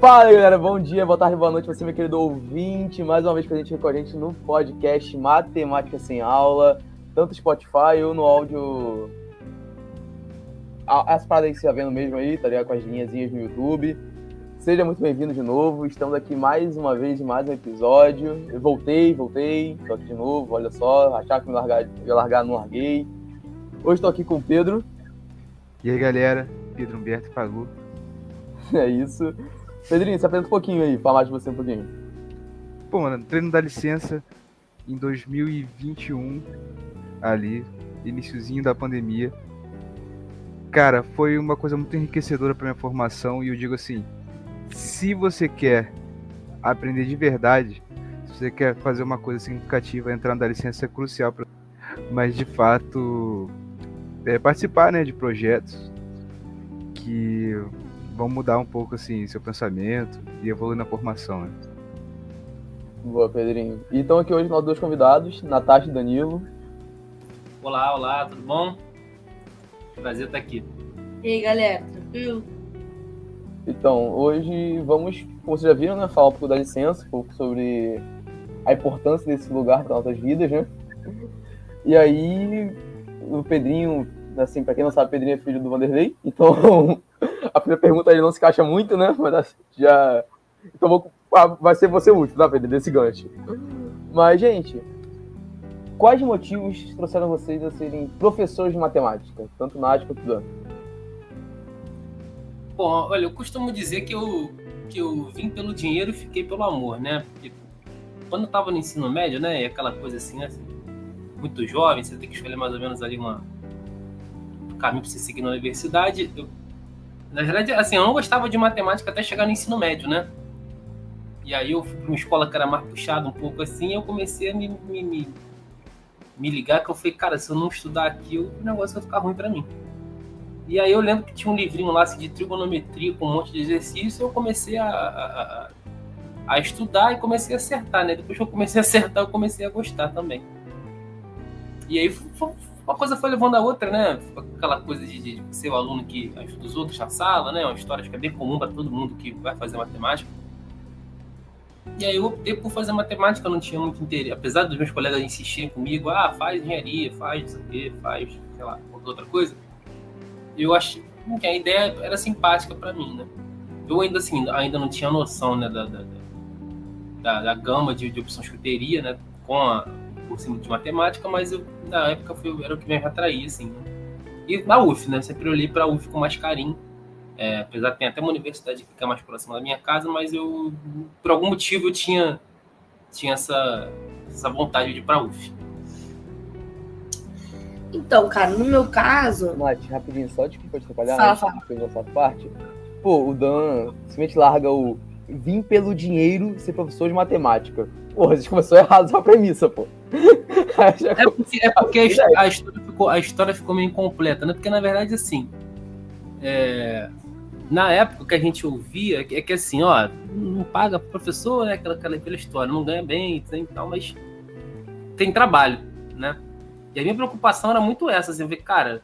Fala, galera, bom dia, boa tarde, boa noite, você, meu querido ouvinte, mais uma vez presente com a gente no podcast Matemática Sem Aula, tanto Spotify ou no áudio, as paradas aí que você tá vendo mesmo aí, tá ligado, com as linhazinhas no YouTube. Seja muito bem-vindo de novo, estamos aqui mais uma vez em mais um episódio. Eu voltei, tô aqui de novo, olha só, achava que ia largar, não larguei. Hoje estou aqui com o Pedro. E aí, galera, Pedro Humberto Pagu. É isso. Pedrinho, se apresenta um pouquinho aí, falar de você um pouquinho. Pô, mano, treino da licença em 2021, ali, iniciozinho da pandemia. Cara, foi uma coisa muito enriquecedora pra minha formação e eu digo assim, se você quer aprender de verdade, se você quer fazer uma coisa significativa, entrar na licença é crucial, mas de fato, participar, né, de projetos que vão mudar um pouco assim seu pensamento e evoluir na formação, né? Boa, Pedrinho. E estão aqui hoje nós dois convidados, Natasha e Danilo. Olá, tudo bom? Prazer estar aqui. E aí, galera, tranquilo? Então, hoje vamos, como vocês já viram, né, falar um pouco da licença, um pouco sobre a importância desse lugar para nossas vidas, né? E aí, o Pedrinho, assim, para quem não sabe, Pedrinho é filho do Vanderlei, então a primeira pergunta aí não se encaixa muito, né? Mas já. Então vai ser você o último, tá, Pedro? Desse gancho. Mas, gente, quais motivos trouxeram vocês a serem professores de matemática? Tanto Nath quanto Dan. Bom, olha, eu costumo dizer que eu vim pelo dinheiro e fiquei pelo amor, né? Porque quando eu tava no ensino médio, né? Aquela coisa assim, muito jovem, você tem que escolher mais ou menos ali um caminho para você seguir na universidade. Na verdade, assim, eu não gostava de matemática até chegar no ensino médio, né? E aí eu fui para uma escola que era mais puxada um pouco assim, e eu comecei a me ligar, que eu falei, cara, se eu não estudar aqui, o negócio vai ficar ruim para mim. E aí eu lembro que tinha um livrinho lá assim, de trigonometria com um monte de exercício, e eu comecei a estudar e comecei a acertar, né? Depois que eu comecei a acertar, eu comecei a gostar também. E aí uma coisa foi levando a outra, né? Aquela coisa de ser o aluno que ajuda os outros na sala, né? Uma história que é bem comum para todo mundo que vai fazer matemática. E aí eu optei por fazer matemática, eu não tinha muito interesse. Apesar dos meus colegas insistirem comigo, faz engenharia, faz isso aqui, faz, sei lá, qualquer outra coisa. Eu achei que a ideia era simpática para mim, né? Eu ainda não tinha noção, né, da gama de opções que eu teria, né, por cima de matemática, mas na época era o que me atraía, assim, né? E na UF, né, sempre olhei para a UF com mais carinho, apesar de ter até uma universidade que fica mais próxima da minha casa, mas eu, por algum motivo, eu tinha essa vontade de ir para a UF. Então, cara, no meu caso... Nath, rapidinho, só desculpa te atrapalhar, Fala. Essa parte. Pô, o Dan simplesmente larga o vim pelo dinheiro ser professor de matemática. Porra, a gente começou errado essa premissa, pô. É porque a história ficou meio incompleta, né? Porque, na verdade, assim, na época que a gente ouvia, é que assim, ó, não paga pro professor, né? Aquela história, não ganha bem e tal, mas tem trabalho, né? E a minha preocupação era muito essa, assim, ver, cara,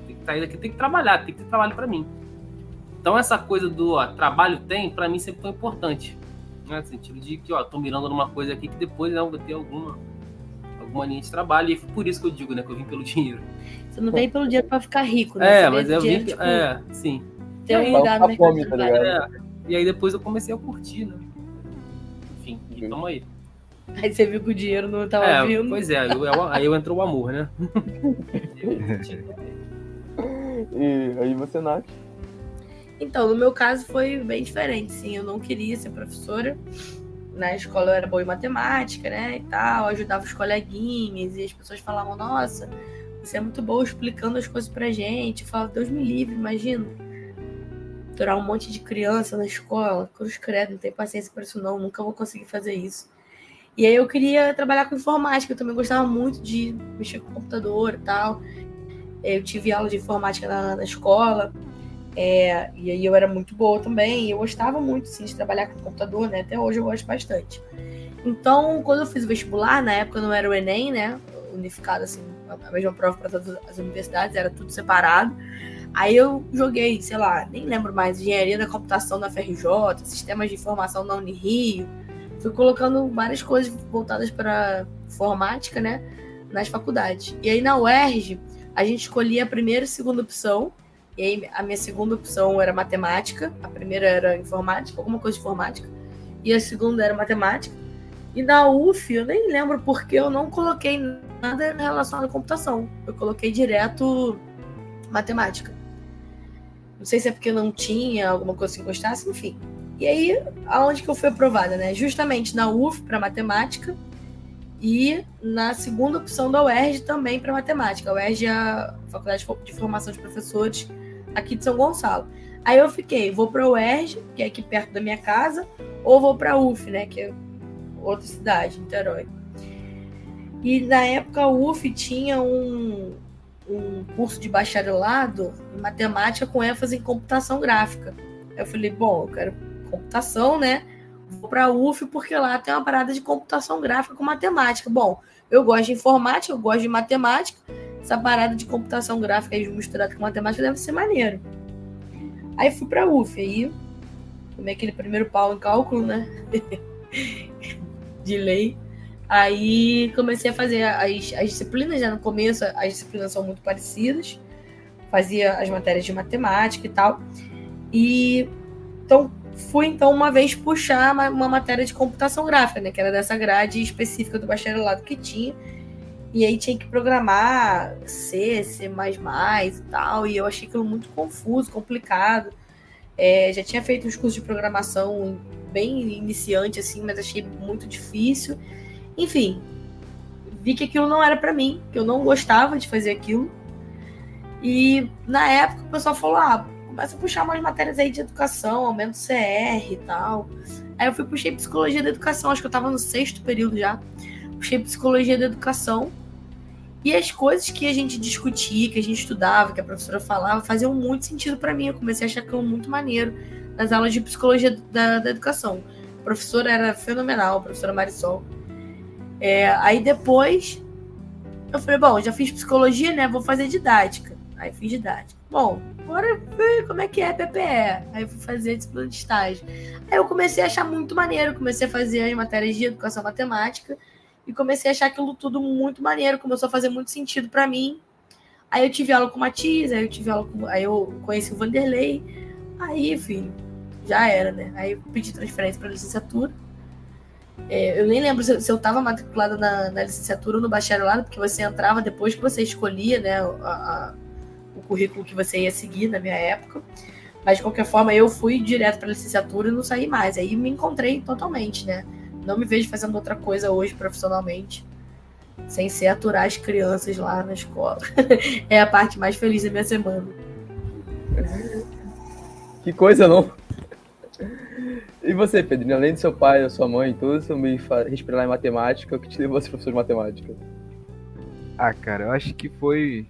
tem que sair daqui, tem que trabalhar, tem que ter trabalho para mim. Então essa coisa do trabalho tem, para mim sempre foi importante, né? No sentido de que, tô mirando numa coisa aqui que depois, né, eu vou ter alguma linha de trabalho, e por isso que eu digo, né, que eu vim pelo dinheiro. Você não vem pelo dinheiro para ficar rico, né? Mas eu vim, tipo, sim. Ter um lugar no mercado de trabalho. E aí depois eu comecei a curtir, né? Enfim, e tamo aí. Aí você viu que o dinheiro não tava vindo. Pois é, aí entrou o amor, né? E aí você, Nath? Então, no meu caso foi bem diferente, sim. Eu não queria ser professora. Na escola eu era boa em matemática, né, e tal. Eu ajudava os coleguinhas e as pessoas falavam, nossa, você é muito boa explicando as coisas pra gente. Eu falava, Deus me livre, imagina. Aturar um monte de criança na escola. Cruz credo, não tenho paciência para isso não. Nunca vou conseguir fazer isso. E aí eu queria trabalhar com informática, eu também gostava muito de mexer com computador e tal. Eu tive aula de informática na escola, e aí eu era muito boa também, e eu gostava muito, sim, de trabalhar com computador, né? Até hoje eu gosto bastante. Então, quando eu fiz o vestibular, na época não era o Enem, né? Unificado, assim, a mesma prova para todas as universidades, era tudo separado. Aí eu joguei, sei lá, nem lembro mais, engenharia da computação da FRJ, sistemas de informação da Unirio. Fui colocando várias coisas voltadas para informática, né, nas faculdades. E aí na UERJ, a gente escolhia a primeira e segunda opção. E aí a minha segunda opção era matemática, a primeira era informática, alguma coisa de informática, e a segunda era matemática. E na UF, eu nem lembro porque eu não coloquei nada relacionado à computação. Eu coloquei direto matemática. Não sei se é porque não tinha alguma coisa que gostasse, enfim. E aí, aonde que eu fui aprovada, né? Justamente na UF para matemática e na segunda opção da UERJ também para matemática. A UERJ é a Faculdade de Formação de Professores aqui de São Gonçalo. Aí eu fiquei, vou para a UERJ, que é aqui perto da minha casa, ou vou para a UF, né, que é outra cidade, Niterói. E na época a UF tinha um curso de bacharelado em matemática com ênfase em computação gráfica. Aí eu falei, bom, eu quero computação, né? Vou para a UF porque lá tem uma parada de computação gráfica com matemática. Bom, eu gosto de informática, eu gosto de matemática. Essa parada de computação gráfica aí misturada com matemática deve ser maneiro. Aí fui para a UF, aí tomei aquele primeiro pau em cálculo, né? De lei. Aí comecei a fazer as disciplinas, já no começo as disciplinas são muito parecidas, fazia as matérias de matemática e tal, e então fui uma vez puxar uma matéria de computação gráfica, né, que era dessa grade específica do bacharelado que tinha, e aí tinha que programar C, C++ e tal, e eu achei aquilo muito confuso, complicado. Já tinha feito uns cursos de programação bem iniciante, assim, mas achei muito difícil. Enfim, vi que aquilo não era para mim, que eu não gostava de fazer aquilo. E na época o pessoal falou, começa a puxar umas matérias aí de educação, aumenta o CR e tal. Aí eu puxei psicologia da educação, acho que eu tava no 6º período já. Puxei psicologia da educação. E as coisas que a gente discutia, que a gente estudava, que a professora falava, faziam muito sentido para mim. Eu comecei a achar aquilo muito maneiro nas aulas de psicologia da educação. A professora era fenomenal, a professora Marisol. Aí depois eu falei, bom, já fiz psicologia, né? Vou fazer didática. Aí fiz didática. Bom, agora como é que é PPE? Aí eu fui fazer disciplina de estágio. Aí eu comecei a achar muito maneiro, comecei a fazer as matérias de educação matemática e comecei a achar aquilo tudo muito maneiro, começou a fazer muito sentido para mim. Aí eu tive aula com o Matias, aí eu conheci o Vanderlei. Aí, filho, já era, né? Aí eu pedi transferência para licenciatura. Eu nem lembro se eu estava matriculada na licenciatura ou no bacharelado, porque você entrava depois que você escolhia, né, o currículo que você ia seguir na minha época. Mas, de qualquer forma, eu fui direto para a licenciatura e não saí mais. Aí me encontrei totalmente, né? Não me vejo fazendo outra coisa hoje profissionalmente, sem ser aturar as crianças lá na escola. É a parte mais feliz da minha semana. Que coisa, não? E você, Pedrinho, além do seu pai, da sua mãe e tudo, você me respirar em matemática, o que te levou a ser professor de matemática? Cara, eu acho que foi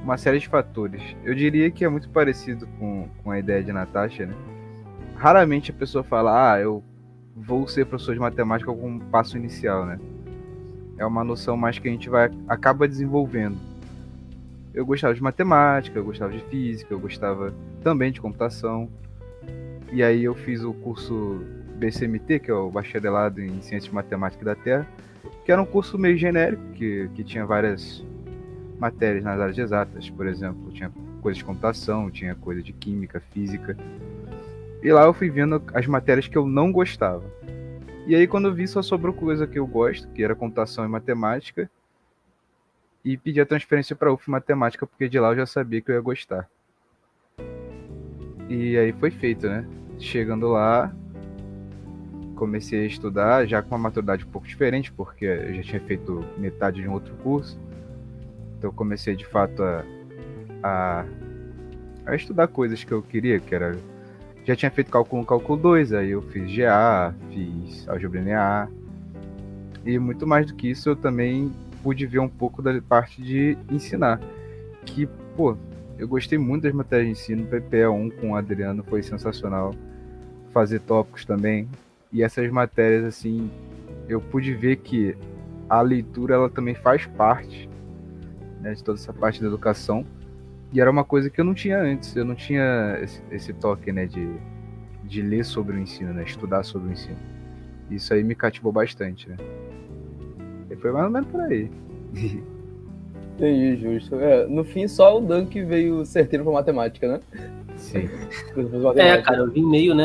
uma série de fatores. Eu diria que é muito parecido com a ideia de Natasha, né? Raramente a pessoa fala, eu vou ser professor de matemática como um passo inicial, né? É uma noção mais que a gente acaba desenvolvendo. Eu gostava de matemática, eu gostava de física, eu gostava também de computação. E aí eu fiz o curso BCMT, que é o Bacharelado em Ciências de Matemática da Terra, que era um curso meio genérico, que tinha várias matérias nas áreas exatas, por exemplo, tinha coisa de computação, tinha coisa de química, física. E lá eu fui vendo as matérias que eu não gostava. E aí quando eu vi, só sobrou coisa que eu gosto, que era computação e matemática, e pedi a transferência para a UF Matemática, porque de lá eu já sabia que eu ia gostar. E aí foi feito, né? Chegando lá, comecei a estudar, já com uma maturidade um pouco diferente, porque eu já tinha feito metade de um outro curso. Então eu comecei de fato a estudar coisas que eu queria, que era... Já tinha feito cálculo 1, cálculo 2, aí eu fiz GA, fiz álgebra linear. E muito mais do que isso, eu também pude ver um pouco da parte de ensinar. Que, eu gostei muito das matérias de ensino. PPE 1 com o Adriano foi sensacional. Fazer tópicos também. E essas matérias, assim, eu pude ver que a leitura, ela também faz parte, né, de toda essa parte da educação. E era uma coisa que eu não tinha antes. Eu não tinha esse toque, né, de ler sobre o ensino, né, estudar sobre o ensino. Isso aí me cativou bastante, né. E foi mais ou menos por aí. Entendi, justo. No fim, só o Dan que veio certeiro pra matemática, né? Sim. Cara, eu vim meio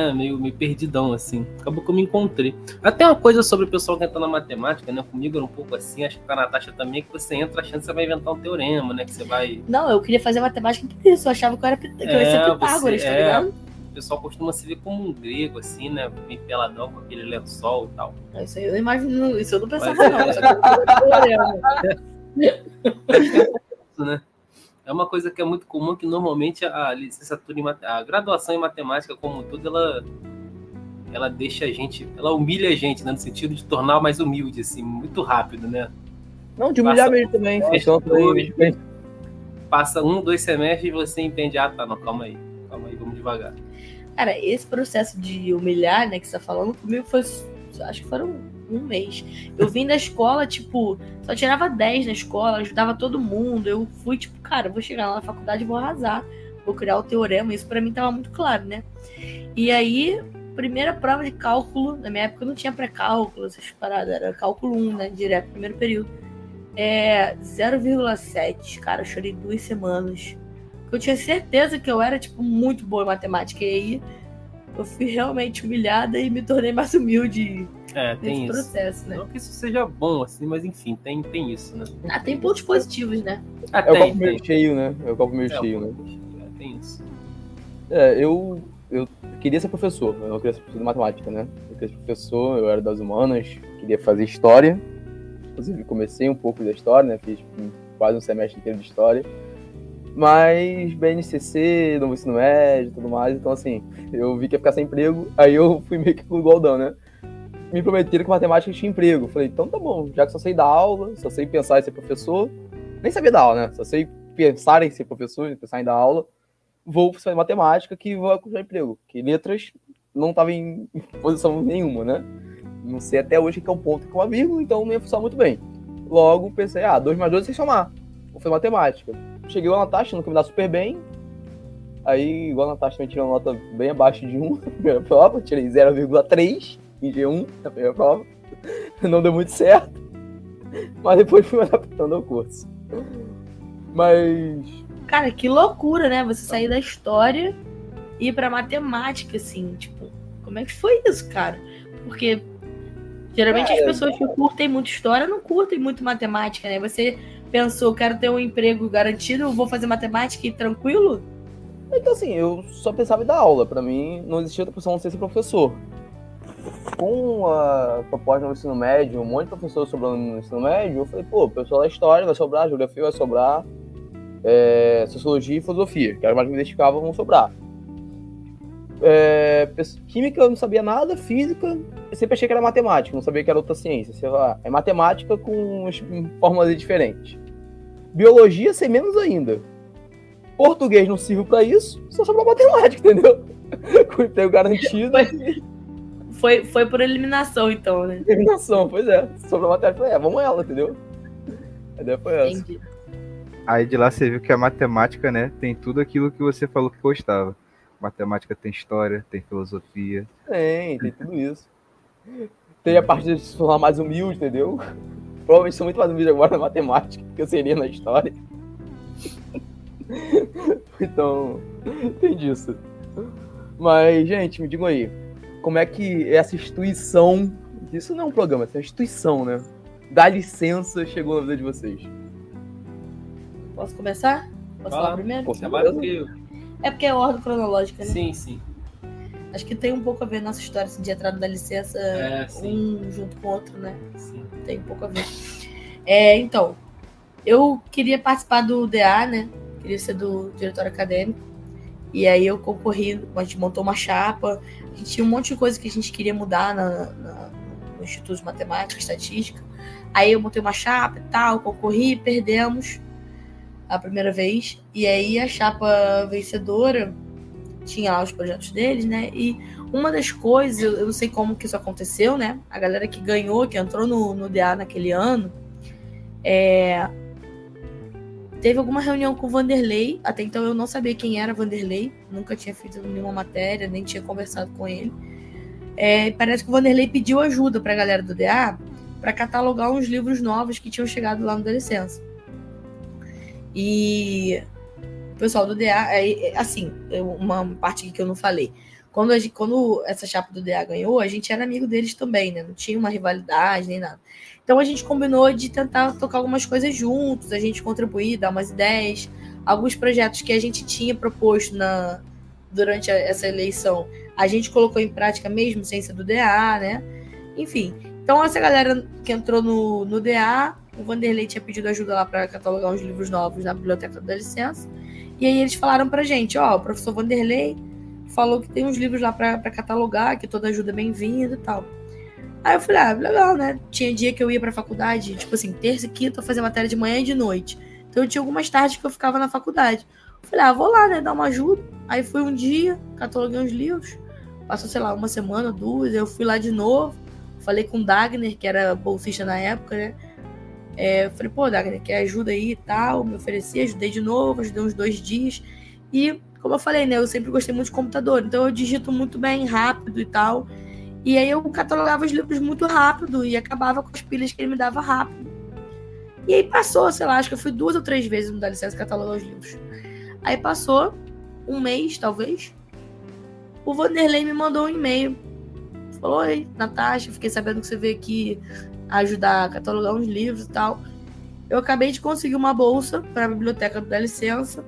perdidão, assim. Acabou que eu me encontrei. Até uma coisa sobre o pessoal que entra na matemática, né? Comigo era um pouco assim, acho que com a Natasha também, que você entra achando que você vai inventar um teorema, né? Que você vai... Não, eu queria fazer matemática por isso. Eu achava que eu ia ser Pitágoras, tá ligado? O pessoal costuma se ver como um grego, assim, né? Bem peladão, com aquele lençol e tal. Isso aí eu imagino, isso eu não pensava, não. Eu só queria fazer teorema. Né? É uma coisa que é muito comum, que normalmente a licenciatura a graduação em matemática, como tudo, ela deixa a gente, ela humilha a gente, né? No sentido de tornar mais humilde, assim, muito rápido, né? Não, de humilhar mesmo também. Passa 1, 2 semestres e você entende, tá, não, calma aí, vamos devagar. Cara, esse processo de humilhar, né, que você tá falando, comigo foi, acho que foram um mês. Eu vim da escola, tipo, só tirava 10 na escola, ajudava todo mundo. Eu fui, tipo, cara, vou chegar lá na faculdade e vou arrasar. Vou criar o teorema. Isso pra mim tava muito claro, né? E aí, primeira prova de cálculo, na minha época não tinha pré-cálculo, essas paradas, era cálculo 1, né? Direto, primeiro período. 0,7. Cara, eu chorei 2 semanas. Eu tinha certeza que eu era, tipo, muito boa em matemática. E aí, eu fui realmente humilhada e me tornei mais humilde nesse processo, né? Não que isso seja bom, assim, mas enfim, tem isso, né? Tem pontos positivos, né? O copo meio cheio, né? É o copo meio cheio, né? Tem isso. Eu queria ser professor, eu não queria ser professor de matemática, né? Eu queria ser professor, eu era das humanas, queria fazer história. Inclusive, comecei um pouco da história, né? Fiz quase um semestre inteiro de história. Mas BNCC, novo ensino médio e tudo mais, então assim, eu vi que ia ficar sem emprego, aí eu fui meio que pro igualdão, né? Me prometeram que matemática tinha emprego. Falei, então tá bom, já que só sei dar aula, só sei pensar em ser professor, nem sabia dar aula, né? Só sei pensar em ser professor, pensar em dar aula, vou fazer matemática que vou arranjar emprego. Porque letras não tava em posição nenhuma, né? Não sei até hoje que é um ponto com uma vírgula, então não ia funcionar muito bem. Logo pensei, 2 mais 2 é sem somar. Vou fazer matemática. Cheguei lá na Natasha, não que me dá super bem. Aí, igual a Natasha, também tirei uma nota bem abaixo de 1 na primeira prova. Tirei 0,3 em G1 na primeira prova. Não deu muito certo. Mas depois fui me adaptando ao curso. Mas... Cara, que loucura, né? Você sair da história e ir pra matemática, assim. Tipo, como é que foi isso, cara? Porque geralmente as pessoas que curtem muito história não curtem muito matemática, né? Você pensou, quero ter um emprego garantido, vou fazer matemática e tranquilo? Então, assim, eu só pensava em dar aula. Pra mim, não existia outra opção de ser professor. Com a proposta no ensino médio, um monte de professores sobrando no ensino médio, eu falei, o pessoal da história vai sobrar, geografia vai sobrar, sociologia e filosofia, que era mais que me identificavam, vão sobrar. Química eu não sabia nada, física, eu sempre achei que era matemática, não sabia que era outra ciência. Sei lá, é matemática com fórmulas diferentes. Biologia, sei menos ainda. Português não serve pra isso, só sobrou matemática, entendeu? Com emprego garantido. Foi por eliminação, então, né? Eliminação, pois é. Sobrou matemática, falei, vamos ela, entendeu? A ideia foi essa. Entendi. Aí de lá você viu que a matemática, né, tem tudo aquilo que você falou que gostava. Matemática tem história, tem filosofia. Tem tudo isso. Tem a parte de se tornar mais humilde, entendeu? Provavelmente sou muito mais humilde agora na matemática que eu seria na história. Então, tem disso. Mas, gente, me digam aí, como é que essa instituição, isso não é um programa, essa instituição, né? Dá licença, chegou na vida de vocês. Posso começar? Posso falar primeiro? É porque é ordem cronológica, né? Sim. Acho que tem um pouco a ver nossa história assim, de entrada da licença, um junto com o outro, né? Sim. Tem um pouco a ver. Então, eu queria participar do DA, né? Queria ser do diretório acadêmico. E aí eu concorri, a gente montou uma chapa. A gente tinha um monte de coisa que a gente queria mudar no Instituto de Matemática e Estatística. Aí eu montei uma chapa e tal, concorri, perdemos a primeira vez. E aí a chapa vencedora tinha lá os projetos deles, né? E uma das coisas, eu não sei como que isso aconteceu, né? A galera que ganhou, que entrou no DA naquele ano, teve alguma reunião com o Vanderlei. Até então eu não sabia quem era Vanderlei, nunca tinha feito nenhuma matéria, nem tinha conversado com ele. Parece que o Vanderlei pediu ajuda para a galera do DA para catalogar uns livros novos que tinham chegado lá no Dá Licença. E o pessoal do DA, assim, uma parte aqui que eu não falei. Quando essa chapa do DA ganhou, a gente era amigo deles também, né? Não tinha uma rivalidade nem nada. Então a gente combinou de tentar tocar algumas coisas juntos, a gente contribuir, dar umas ideias, alguns projetos que a gente tinha proposto durante essa eleição, a gente colocou em prática mesmo, sem ser do DA, né? Enfim, então essa galera que entrou no DA, o Vanderlei tinha pedido ajuda lá para catalogar uns livros novos na biblioteca da Licença, e aí eles falaram pra gente, o professor Vanderlei falou que tem uns livros lá para catalogar, que toda ajuda é bem-vinda e tal. Aí eu falei, legal, né? Tinha dia que eu ia pra faculdade, tipo assim, terça e quinta eu fazia matéria de manhã e de noite. Então eu tinha algumas tardes que eu ficava na faculdade. Eu falei, vou lá, né? Dar uma ajuda. Aí fui um dia, cataloguei uns livros. Passou, sei lá, uma semana, 2. Eu fui lá de novo. Falei com o Dagner, que era bolsista na época, né? Eu falei, pô, Dagner, quer ajuda aí e tal? Me ofereci, ajudei de novo, ajudei uns 2 dias. E, como eu falei, né? Eu sempre gostei muito de computador. Então eu digito muito bem, rápido e tal. E aí eu catalogava os livros muito rápido e acabava com as pilhas que ele me dava rápido. E aí passou, sei lá, acho que eu fui 2 ou 3 vezes no Dá Licença catalogar os livros. Aí passou um mês, talvez. O Vanderlei me mandou um e-mail. Falou, oi, Natasha, fiquei sabendo que você veio aqui ajudar a catalogar uns livros e tal. Eu acabei de conseguir uma bolsa para a biblioteca do Dá Licença.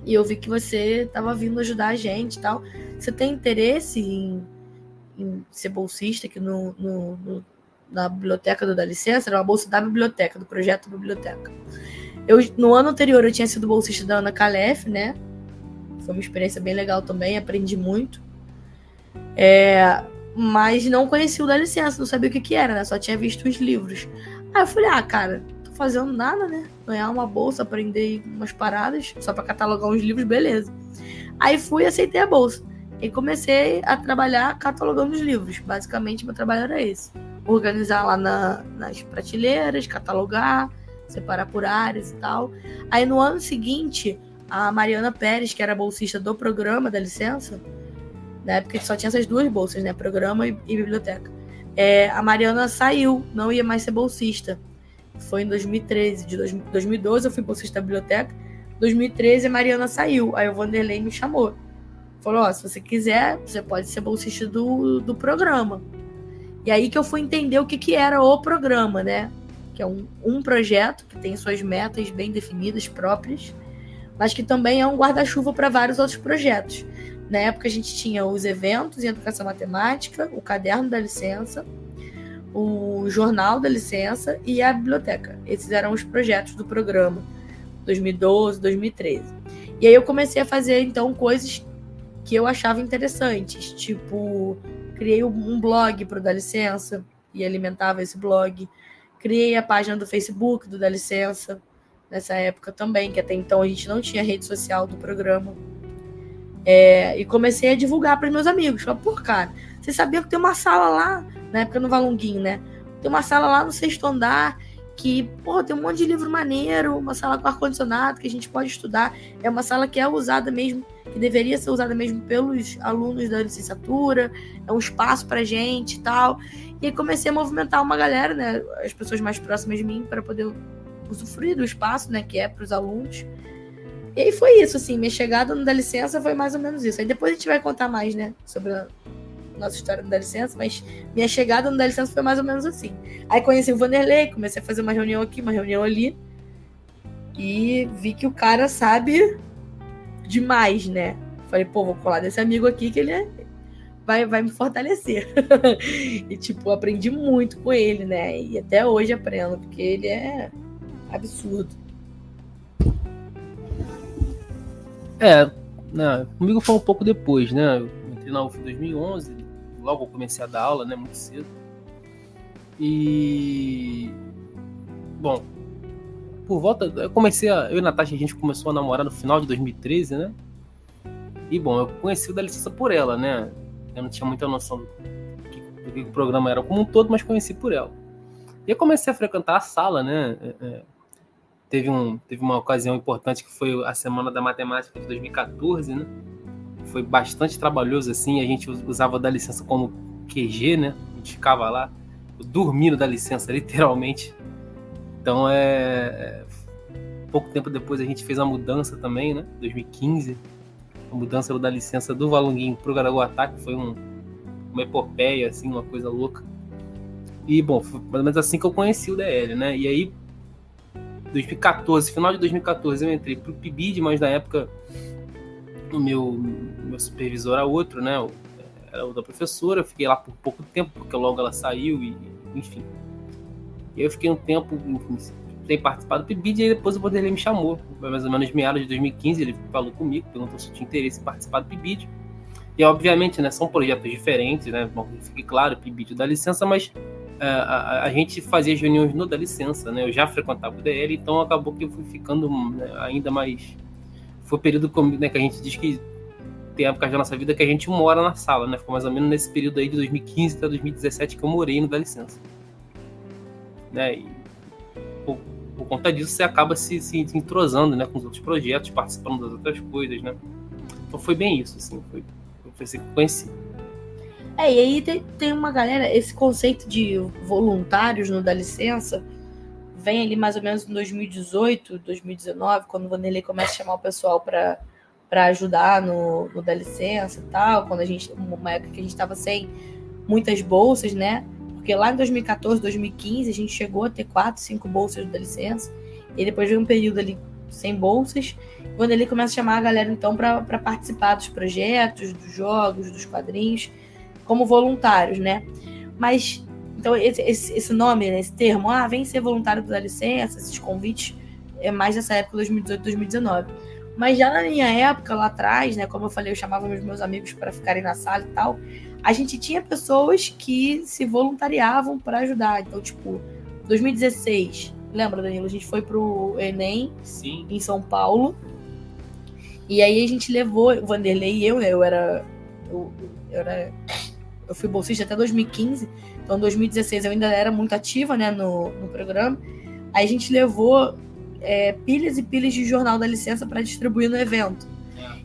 E eu vi que você estava vindo ajudar a gente e tal. Você tem interesse em ser bolsista aqui na biblioteca do Dá Licença? Era uma bolsa da biblioteca, do projeto Biblioteca. No ano anterior eu tinha sido bolsista da Ana Calef, né? Foi uma experiência bem legal também, aprendi muito. Mas não conhecia o Dá Licença, não sabia o que era, né? Só tinha visto os livros. Aí eu falei, cara, tô fazendo nada, né? Ganhar uma bolsa, aprender umas paradas, só pra catalogar uns livros, beleza. Aí fui e aceitei a bolsa. E comecei a trabalhar catalogando os livros. Basicamente, meu trabalho era esse. Organizar lá nas prateleiras, catalogar, separar por áreas e tal. Aí, no ano seguinte, a Mariana Pérez, que era bolsista do programa Dá Licença, na época só tinha essas 2 bolsas, né? Programa e biblioteca. A Mariana saiu, não ia mais ser bolsista. Foi em 2013. De 2012 eu fui bolsista da biblioteca. Em 2013 a Mariana saiu. Aí o Vanderlei me chamou. Falou, se você quiser, você pode ser bolsista do programa. E aí que eu fui entender o que era o programa, né? Que é um projeto que tem suas metas bem definidas, próprias, mas que também é um guarda-chuva para vários outros projetos. Na época a gente tinha os eventos em educação matemática, o caderno da licença, o jornal da licença e a biblioteca. Esses eram os projetos do programa, 2012, 2013. E aí eu comecei a fazer, então, coisas que eu achava interessantes, tipo, criei um blog pro Dá Licença e alimentava esse blog, criei a página do Facebook do Dá Licença, nessa época também, que até então a gente não tinha rede social do programa, e comecei a divulgar para meus amigos, falei, pô, cara, você sabia que tem uma sala lá, na época no Valonguinho, né, tem uma sala lá no 6º andar, que, pô, tem um monte de livro maneiro, uma sala com ar-condicionado que a gente pode estudar, é uma sala que é usada mesmo, que deveria ser usada mesmo pelos alunos da licenciatura, é um espaço pra gente e tal. E aí comecei a movimentar uma galera, né, as pessoas mais próximas de mim, para poder usufruir do espaço, né, que é para os alunos. E aí foi isso, assim, minha chegada no Dá Licença foi mais ou menos isso. Aí depois a gente vai contar mais, né, sobre a nossa história no Dá Licença, mas minha chegada no Dá Licença foi mais ou menos assim. Aí conheci o Vanderlei, comecei a fazer uma reunião aqui, uma reunião ali, e vi que o cara sabe demais, né? Falei, pô, vou colar desse amigo aqui que ele vai me fortalecer. E, tipo, aprendi muito com ele, né? E até hoje aprendo, porque ele é absurdo. Comigo foi um pouco depois, né? Eu entrei na UF em 2011, logo eu comecei a dar aula, né? Muito cedo. E... Bom, por volta... Eu e Natasha, a gente começou a namorar no final de 2013, né? E, bom, eu conheci o Dá Licença por ela, né? Eu não tinha muita noção do que o programa era como um todo, mas conheci por ela. E eu comecei a frequentar a sala, né? teve uma ocasião importante que foi a Semana da Matemática de 2014, né? Foi bastante trabalhoso, assim, a gente usava da licença como QG, né? A gente ficava lá, dormindo da licença, literalmente. Então, pouco tempo depois a gente fez a mudança também, né? 2015, a mudança da licença do Valonguinho pro Garaguatá, que foi uma epopeia, assim, uma coisa louca. E, bom, foi mais ou menos assim que eu conheci o DL, né? E aí, 2014, final de 2014, eu entrei pro PIBID, mas na época o meu supervisor era outro, né? Era o da professora, eu fiquei lá por pouco tempo, porque logo ela saiu, e enfim. E aí eu fiquei um tempo, enfim, sem participar do PIBID, e aí depois o Vanderlei me chamou, mais ou menos meados de 2015, ele falou comigo, perguntou se eu tinha interesse em participar do PIBID. E obviamente, né, são projetos diferentes, né? Bom, fique claro, o PIBID da licença, mas a gente fazia as reuniões no da licença, né? Eu já frequentava o DL, então acabou que eu fui ficando, né, ainda mais. Foi o período, né, que a gente diz que tem épocas da nossa vida que a gente mora na sala, né? Ficou mais ou menos nesse período aí de 2015 até 2017 que eu morei no da licença, né? E por conta disso você acaba se entrosando, né, com os outros projetos, participando das outras coisas, né? Então foi bem isso, assim, foi assim que eu conheci. E aí tem uma galera, esse conceito de voluntários no da licença vem ali mais ou menos em 2018, 2019, quando o Vanderlei começa a chamar o pessoal para ajudar no da licença e tal, quando uma época que a gente estava sem muitas bolsas, né? Porque lá em 2014, 2015, a gente chegou a ter 4, 5 bolsas da licença, e depois veio um período ali sem bolsas, quando ele começa a chamar a galera, então, para participar dos projetos, dos jogos, dos quadrinhos, como voluntários, né? Mas, então, esse nome, né, esse termo, vem ser voluntário da licença, esses convites, é mais dessa época, 2018, 2019. Mas já na minha época, lá atrás, né, como eu falei, eu chamava meus amigos para ficarem na sala e tal, a gente tinha pessoas que se voluntariavam para ajudar. Então, tipo, 2016, lembra, Danilo? A gente foi pro Enem, Sim, em São Paulo, e aí a gente levou, o Vanderlei e eu, né, eu fui bolsista até 2015, então em 2016 eu ainda era muito ativa, né, no programa. Aí a gente levou pilhas e pilhas de jornal da licença para distribuir no evento.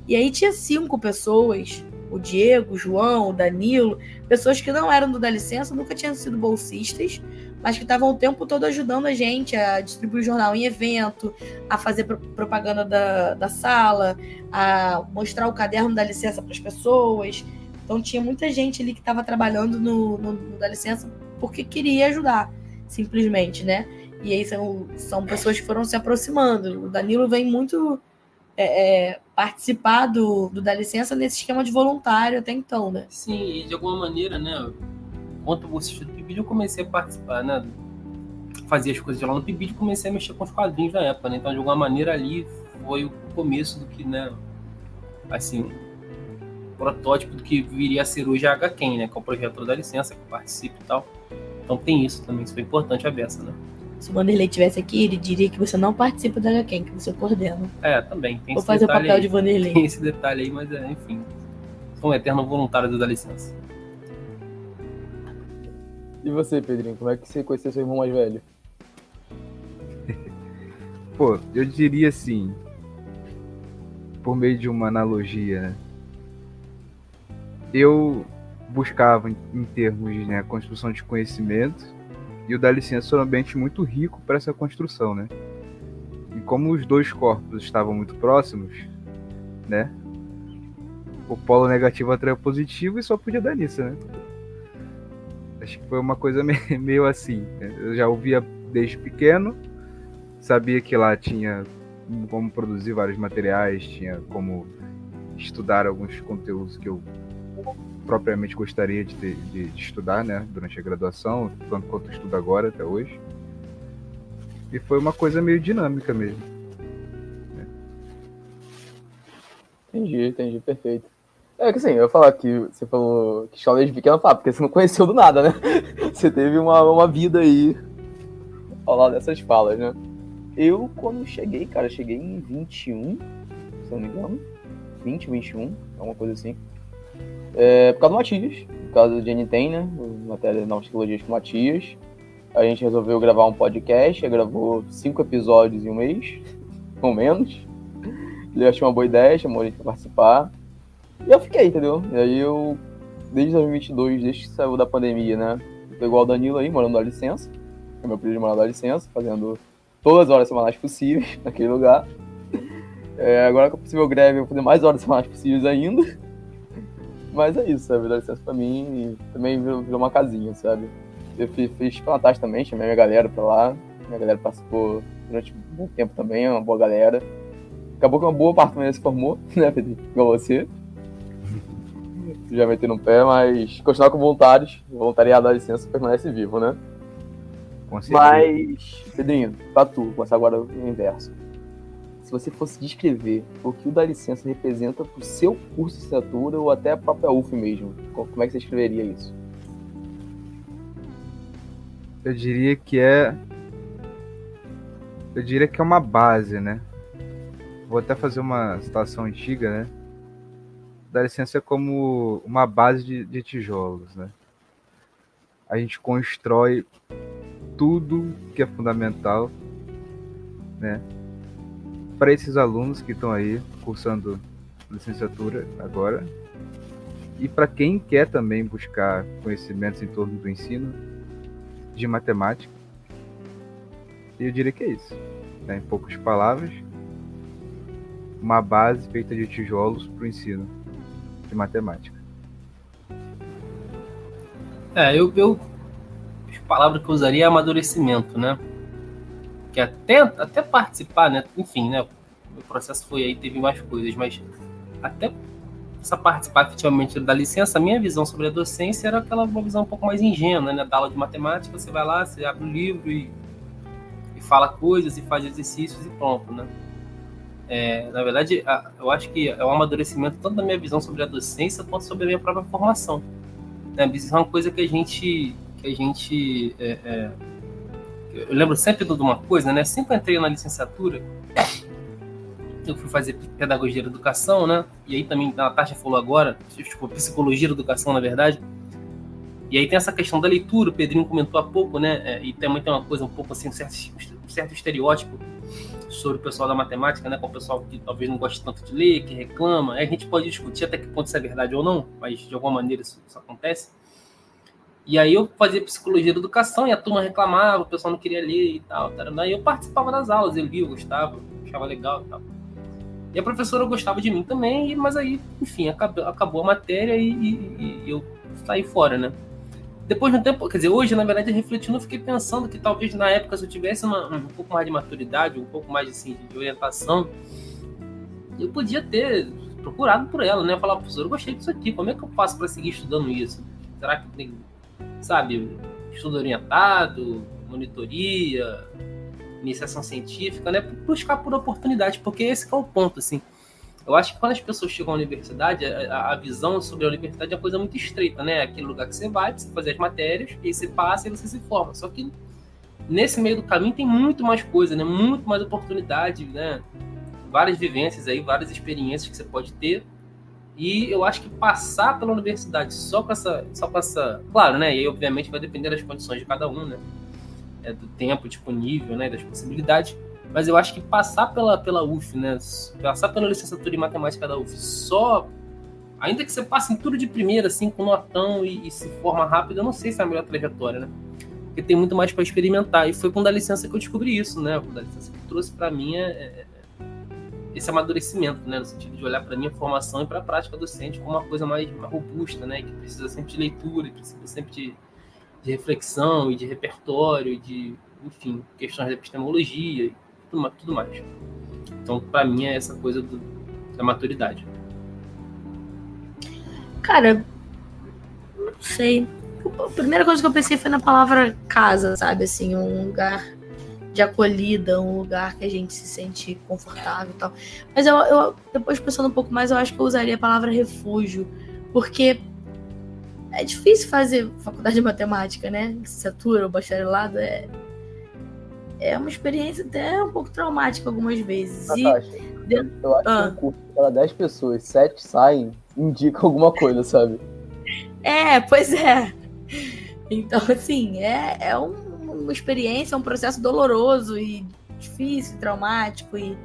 E aí tinha 5 pessoas, o Diego, o João, o Danilo, pessoas que não eram do da licença, nunca tinham sido bolsistas, mas que estavam o tempo todo ajudando a gente a distribuir jornal em evento, a fazer propaganda da sala, a mostrar o caderno da licença para as pessoas. Então tinha muita gente ali que estava trabalhando no da licença porque queria ajudar, simplesmente, né? E aí são pessoas que foram se aproximando. O Danilo vem muito participar do da licença nesse esquema de voluntário até então, né? Sim, e de alguma maneira, né, enquanto eu assisti do PIBID, eu comecei a participar, né? Fazia as coisas de lá no PIBID e comecei a mexer com os quadrinhos na época, né? Então, de alguma maneira, ali foi o começo do que, né, assim, protótipo do que viria a ser hoje a HQuem, né? Que é o projeto da licença, que eu participo e tal. Então tem isso também, isso foi importante a beça, né? Se o Vanderlei estivesse aqui, ele diria que você não participa da HQuem, que você coordena. Também tem Vou esse fazer o detalhe papel aí. de Vanderlei. Tem esse detalhe aí, mas enfim. Sou um eterno voluntário do da licença. E você, Pedrinho, como é que você conheceu seu irmão mais velho? Pô, eu diria assim, por meio de uma analogia, né? Eu buscava, em termos de, né, construção de conhecimento, e o da licença era um ambiente muito rico para essa construção, né? E como os dois corpos estavam muito próximos, né? O polo negativo atraiu o positivo e só podia dar nisso, né? Acho que foi uma coisa meio assim, né? Eu já ouvia desde pequeno, sabia que lá tinha como produzir vários materiais, tinha como estudar alguns conteúdos que eu propriamente gostaria de estudar, né, durante a graduação, tanto quanto estudo agora, até hoje. E foi uma coisa meio dinâmica mesmo. Entendi, perfeito. Que assim, eu ia falar que você falou que escola desde pequena, porque você não conheceu do nada, né? Você teve uma vida aí ao lado dessas falas, né? Eu, quando cheguei, cara, cheguei em 21, se não me engano. 20, 21, alguma coisa assim. Por causa do Matias, por causa do GNTEM, né? Matéria de novas tecnologias com o Matias. a gente resolveu gravar um podcast, gravou 5 episódios em um mês, ou menos. Ele achou uma boa ideia, chamou a gente pra participar. E eu fiquei, entendeu? E aí eu, desde 2022, desde que saiu da pandemia, né? Tô igual o Danilo aí, morando na licença. É meu período de morar na licença, fazendo todas as horas semanais possíveis naquele lugar. Agora que é possível greve, eu vou fazer mais horas semanais possíveis ainda. Mas é isso, sabe? Dá licença pra mim e também virou uma casinha, sabe? Eu fiz plantage também, chamei minha galera pra lá. Minha galera participou durante um bom tempo também, é uma boa galera. Acabou que uma boa parte também se formou, né, Pedro? Igual você. Já meteu no pé, mas continuar com voluntários. O voluntariado da licença permanece vivo, né? Com certeza. Mas, Pedrinho, pra tu, começar agora o inverso. Se você fosse descrever o que o da licença representa pro seu curso de licenciatura ou até a própria UF mesmo, como é que você escreveria isso? Eu diria que é uma base, né? Vou até fazer uma citação antiga, né? Da licença é como uma base de tijolos, né? A gente constrói tudo que é fundamental, né? Para esses alunos que estão aí cursando licenciatura agora e para quem quer também buscar conhecimentos em torno do ensino de matemática. Eu diria que é isso, né? Em poucas palavras, uma base feita de tijolos para o ensino de matemática. As palavras que eu usaria é amadurecimento, né? Que até participar, né? Enfim, né? O processo foi aí, teve mais coisas, mas até essa participar efetivamente da licença, a minha visão sobre a docência era uma visão um pouco mais ingênua, né? Da aula de matemática, você vai lá, você abre o livro e fala coisas e faz exercícios e pronto, né? Na verdade, eu acho que é um amadurecimento tanto da minha visão sobre a docência quanto sobre a minha própria formação. Né? Isso é uma coisa que a gente eu lembro sempre de uma coisa, né? Sempre entrei na licenciatura, eu fui fazer pedagogia da educação, né? E aí também a Natasha falou agora, tipo, psicologia da educação, na verdade. E aí tem essa questão da leitura, o Pedrinho comentou há pouco, né? E também tem uma coisa um pouco assim, um certo estereótipo sobre o pessoal da matemática, né? Com o pessoal que talvez não goste tanto de ler, que reclama. Aí a gente pode discutir até que ponto isso é verdade ou não, mas de alguma maneira isso acontece. E aí eu fazia psicologia da educação e a turma reclamava, o pessoal não queria ler e tal. Aí eu participava das aulas, eu lia, eu gostava, achava legal e tal. E a professora gostava de mim também, mas aí, enfim, acabou a matéria e eu saí fora, né? Depois de um tempo, quer dizer, hoje, na verdade, refletindo, eu fiquei pensando que talvez na época, se eu tivesse um pouco mais de maturidade, um pouco mais assim, de orientação, eu podia ter procurado por ela, né? Falar, professor, eu gostei disso aqui, como é que eu faço para seguir estudando isso? Será que tem, sabe, estudo orientado, monitoria, iniciação científica, né? Buscar por oportunidade, porque esse que é o ponto, assim. Eu acho que quando as pessoas chegam à universidade, a visão sobre a universidade é uma coisa muito estreita, né? Aquele lugar que você vai, pra você fazer as matérias, e aí você passa e você se forma. Só que nesse meio do caminho tem muito mais coisa, né? Muito mais oportunidade, né? Várias vivências aí, várias experiências que você pode ter. E eu acho que passar pela universidade só com essa... Claro, né? E aí, obviamente, vai depender das condições de cada um, né? Do tempo disponível, né? Das possibilidades. Mas eu acho que passar pela UF, né? Passar pela licenciatura em matemática da UF só... Ainda que você passe em tudo de primeira, assim, com notão e se forma rápido, eu não sei se é a melhor trajetória, né? Porque tem muito mais para experimentar. E foi com o da licença que eu descobri isso, né? O da licença que trouxe para mim esse amadurecimento, né? No sentido de olhar para a minha formação e para a prática docente como uma coisa mais robusta, né? Que precisa sempre de leitura, precisa sempre de reflexão e de repertório, e de, enfim, questões da epistemologia e tudo mais. Então, para mim, é essa coisa da maturidade. Cara, não sei. A primeira coisa que eu pensei foi na palavra casa, sabe? Assim, um lugar de acolhida, um lugar que a gente se sente confortável e tal. Mas eu depois pensando um pouco mais, eu acho que eu usaria a palavra refúgio, porque é difícil fazer faculdade de matemática, né? Licenciatura ou bacharelado é uma experiência até um pouco traumática algumas vezes. Natasha, eu acho que um curso para 10 pessoas, 7 saem, indica alguma coisa, sabe? Pois é. Então, assim, é um uma experiência, um processo doloroso e difícil, traumático. E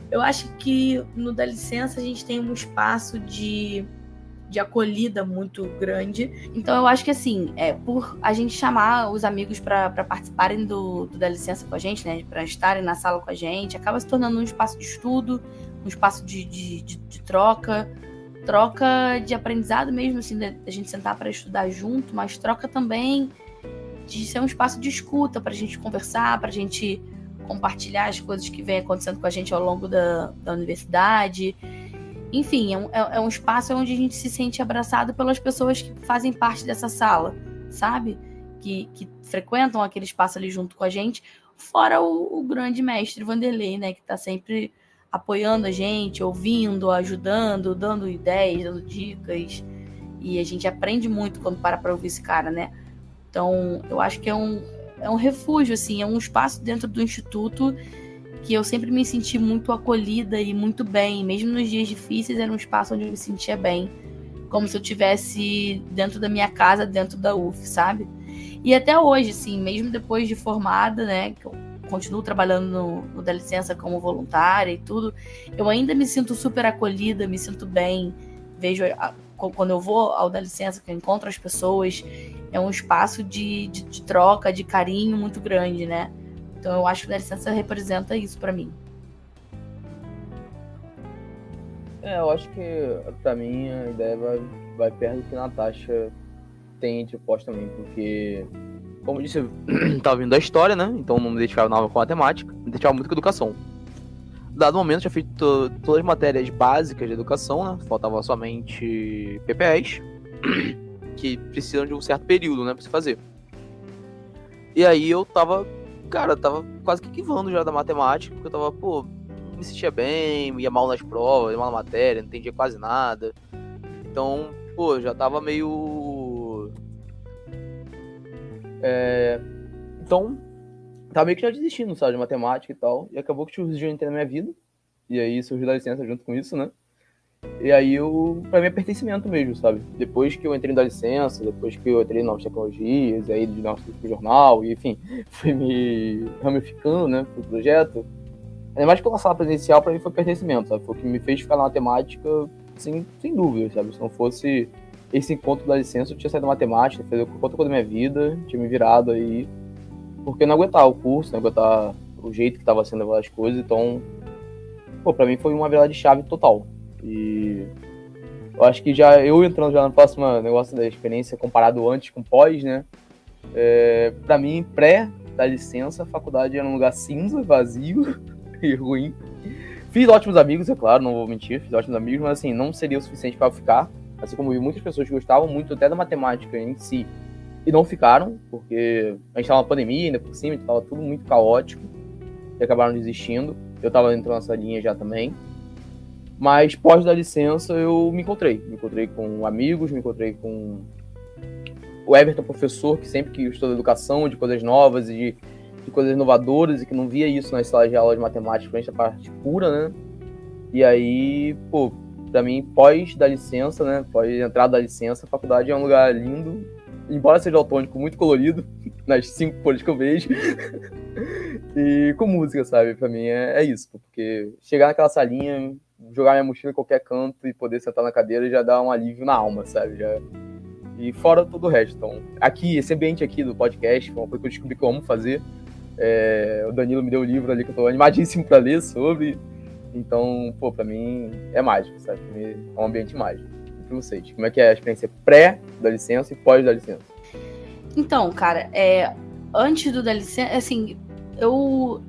eu acho que no Dá Licença a gente tem um espaço de acolhida muito grande. Então eu acho que assim, por a gente chamar os amigos para participarem do Dá Licença com a gente, né, para estarem na sala com a gente, acaba se tornando um espaço de estudo, um espaço de troca de aprendizado mesmo, assim, da gente sentar para estudar junto, mas troca também de ser um espaço de escuta para a gente conversar, para a gente compartilhar as coisas que vem acontecendo com a gente ao longo da universidade. Enfim, é um espaço onde a gente se sente abraçado pelas pessoas que fazem parte dessa sala, sabe? Que frequentam aquele espaço ali junto com a gente, fora o grande mestre Vanderlei, né? Que tá sempre apoiando a gente, ouvindo, ajudando, dando ideias, dando dicas. E a gente aprende muito quando para ouvir esse cara, né? Então, eu acho que é um refúgio, assim, é um espaço dentro do Instituto que eu sempre me senti muito acolhida e muito bem. Mesmo nos dias difíceis, era um espaço onde eu me sentia bem. Como se eu estivesse dentro da minha casa, dentro da UF, sabe? E até hoje, assim, mesmo depois de formada, né, que eu continuo trabalhando no Dá Licença como voluntária e tudo, eu ainda me sinto super acolhida, me sinto bem. Vejo, quando eu vou ao Dá Licença, que eu encontro as pessoas, é um espaço de troca, de carinho muito grande, né? Então eu acho que o Dá Licença representa isso pra mim. Eu acho que pra mim a ideia vai perto do que a Natasha tem de proposta também, porque, como eu disse, eu tava vindo da história, né? Então não me identificava nada com matemática, me identificava muito com educação. Dado o momento, eu já fiz todas as matérias básicas de educação, né? Faltava somente PPEs, que precisam de um certo período, né, pra se fazer. E aí eu tava quase que esquivando já da matemática, porque eu tava, me sentia bem, ia mal nas provas, ia mal na matéria, não entendia quase nada. Então, já tava meio... Então, tava meio que já desistindo, sabe, de matemática e tal. E acabou que surgiu o entrei na minha vida. E aí surgiu Dá Licença junto com isso, né? E aí, pra mim é pertencimento mesmo, sabe? Depois que eu entrei no Dá Licença, depois que eu entrei em novas tecnologias, aí de nosso jornal, e enfim, fui me ramificando, né, pro projeto. Ainda mais pela sala presencial, pra mim foi pertencimento, sabe? Foi o que me fez ficar na matemática sem dúvida, sabe? Se não fosse esse encontro da licença, eu tinha saído da matemática, fez outra coisa da minha vida, tinha me virado aí, porque eu não aguentava o curso, não aguentava o jeito que tava sendo as coisas, então, pra mim foi uma virada de chave total. E eu acho que eu entrando já no próximo negócio da experiência comparado antes com pós, né? Pra mim, Dá Licença, a faculdade era um lugar cinza, vazio e ruim. Fiz ótimos amigos, é claro, não vou mentir, fiz ótimos amigos, mas assim, não seria o suficiente para ficar. Assim como vi muitas pessoas que gostavam muito até da matemática em si e não ficaram, porque a gente tava na pandemia ainda por cima, tava tudo muito caótico e acabaram desistindo. Eu tava entrando nessa linha já também. Mas pós Dá Licença eu me encontrei com amigos, me encontrei com o Everton, professor, que sempre que estudou educação, de coisas novas e de coisas inovadoras, e que não via isso nas salas de aula de matemática, frente à parte pura, né? E aí, pra mim, pós Dá Licença, né? Pós entrada da licença, a faculdade é um lugar lindo, embora seja autônico, muito colorido, nas 5 cores que eu vejo. E com música, sabe? Pra mim é isso, porque chegar naquela salinha, jogar minha mochila em qualquer canto e poder sentar na cadeira já dá um alívio na alma, sabe? E fora todo o resto. Então, aqui, esse ambiente aqui do podcast, foi uma coisa que eu descobri que eu amo fazer. O Danilo me deu o livro ali que eu tô animadíssimo pra ler sobre. Então, pra mim é mágico, sabe? Pra mim é um ambiente mágico. E pra vocês, como é que é a experiência pré-Dá Licença e pós-Dá Licença? Então, cara, antes do Dá Licença, assim, eu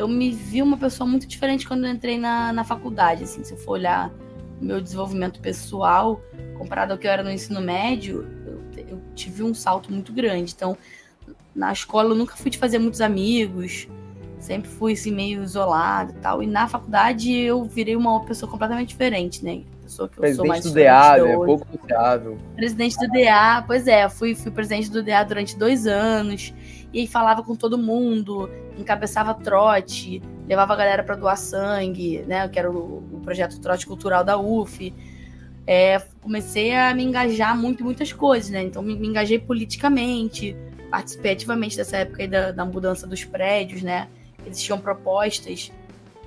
me vi uma pessoa muito diferente quando eu entrei na faculdade, assim, se eu for olhar o meu desenvolvimento pessoal, comparado ao que eu era no ensino médio, eu tive um salto muito grande. Então, na escola eu nunca fui de fazer muitos amigos, sempre fui, assim, meio isolado e tal. E na faculdade eu virei uma pessoa completamente diferente, né? Pessoa que eu sou mais presidente do DA, né? Pouco sociável. Presidente do DA, pois é, fui presidente do DA durante 2 anos, e aí falava com todo mundo, encabeçava trote, levava a galera para doar sangue, né, que era o projeto Trote Cultural da UF. Comecei a me engajar muito em muitas coisas, né, então me engajei politicamente, participei ativamente dessa época aí da mudança dos prédios, né? Existiam propostas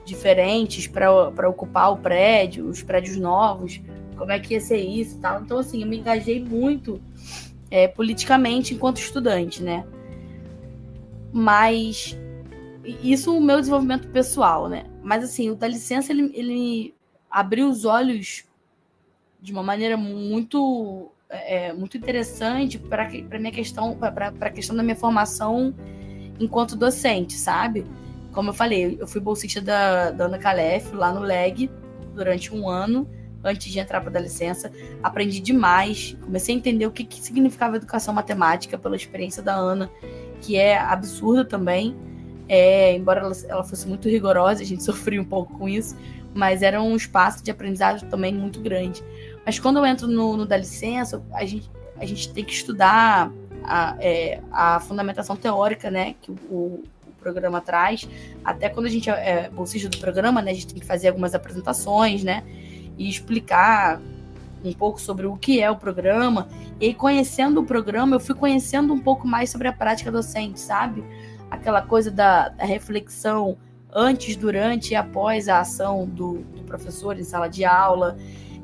diferentes para ocupar o prédio, os prédios novos, como é que ia ser isso e tal. Então, assim, eu me engajei muito politicamente enquanto estudante, né? Mas isso o meu desenvolvimento pessoal, né? Mas, assim, o Dá Licença, ele abriu os olhos de uma maneira muito interessante para minha questão, para a questão da minha formação enquanto docente, sabe? Como eu falei, eu fui bolsista da Ana Calef lá no LEG durante 1 ano antes de entrar para Dá Licença. Aprendi demais, comecei a entender o que significava educação matemática pela experiência da Ana, que é absurda também, embora ela fosse muito rigorosa, a gente sofria um pouco com isso, mas era um espaço de aprendizado também muito grande. Mas quando eu entro no Dá Licença, a gente tem que estudar a fundamentação teórica, né, que o programa traz. Até quando a gente é bolsista do programa, né, a gente tem que fazer algumas apresentações, né, e explicar um pouco sobre o que é o programa. E aí, conhecendo o programa, eu fui conhecendo um pouco mais sobre a prática docente, sabe? Aquela coisa da reflexão antes, durante e após a ação do professor em sala de aula.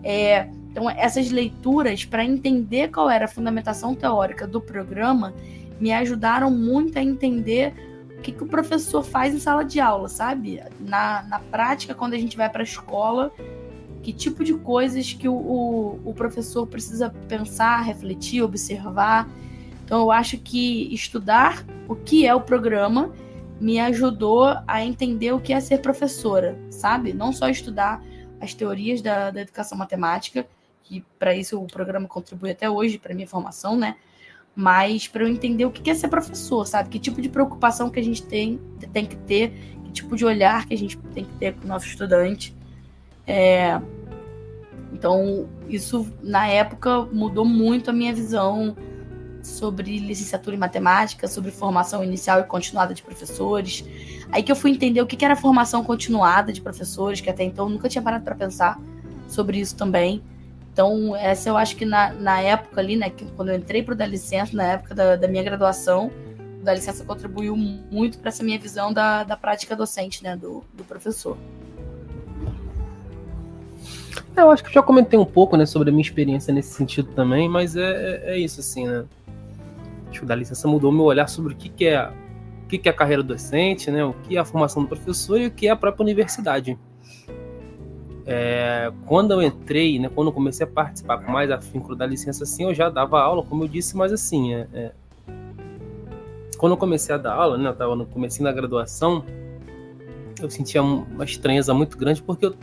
Então, essas leituras, para entender qual era a fundamentação teórica do programa, me ajudaram muito a entender o que o professor faz em sala de aula, sabe? Na prática, quando a gente vai para a escola, que tipo de coisas que o professor precisa pensar, refletir, observar. Então, eu acho que estudar o que é o programa me ajudou a entender o que é ser professora, sabe? Não só estudar as teorias da educação matemática, que para isso o programa contribui até hoje para minha formação, né? Mas para eu entender o que é ser professor, sabe? Que tipo de preocupação que a gente tem que ter, que tipo de olhar que a gente tem que ter com o nosso estudante. Então, isso, na época, mudou muito a minha visão sobre licenciatura em matemática, sobre formação inicial e continuada de professores. Aí que eu fui entender o que era formação continuada de professores, que até então eu nunca tinha parado para pensar sobre isso também. Então, essa eu acho que na época ali, né, quando eu entrei para o Dá Licença, na época da minha graduação, o Dá Licença contribuiu muito para essa minha visão da prática docente, né, do professor. Eu acho que eu já comentei um pouco, né, sobre a minha experiência nesse sentido também, mas é isso, assim, né? Acho que o Dá Licença mudou meu olhar sobre o que é a carreira docente, né, o que é a formação do professor e o que é a própria universidade. Quando eu entrei, né, quando eu comecei a participar com mais afinco do Dá Licença, assim, eu já dava aula, como eu disse, mas assim, quando eu comecei a dar aula, né, eu estava no comecinho da graduação, eu sentia uma estranheza muito grande, porque ao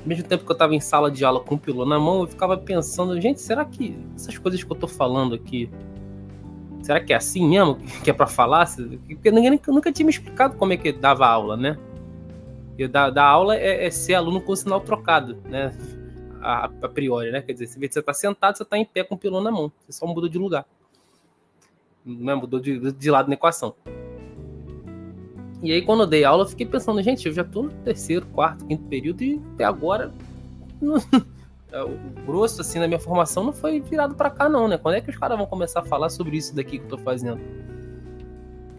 mesmo tempo que eu estava em sala de aula com o pilô na mão, eu ficava pensando, gente, será que essas coisas que eu estou falando aqui, será que é assim mesmo que é para falar? Porque ninguém nunca tinha me explicado como é que dava aula, né? E dar aula é ser aluno com o sinal trocado, né? A priori, né? Quer dizer, se você está sentado, você está em pé com o pilão na mão. Você só mudou de lugar. Não mudou de lado na equação. E aí, quando eu dei aula, eu fiquei pensando, gente, eu já estou no 3º, 4º, 5º período e até agora o grosso, assim, da minha formação não foi virado para cá, não, né? Quando é que os caras vão começar a falar sobre isso daqui que eu estou fazendo?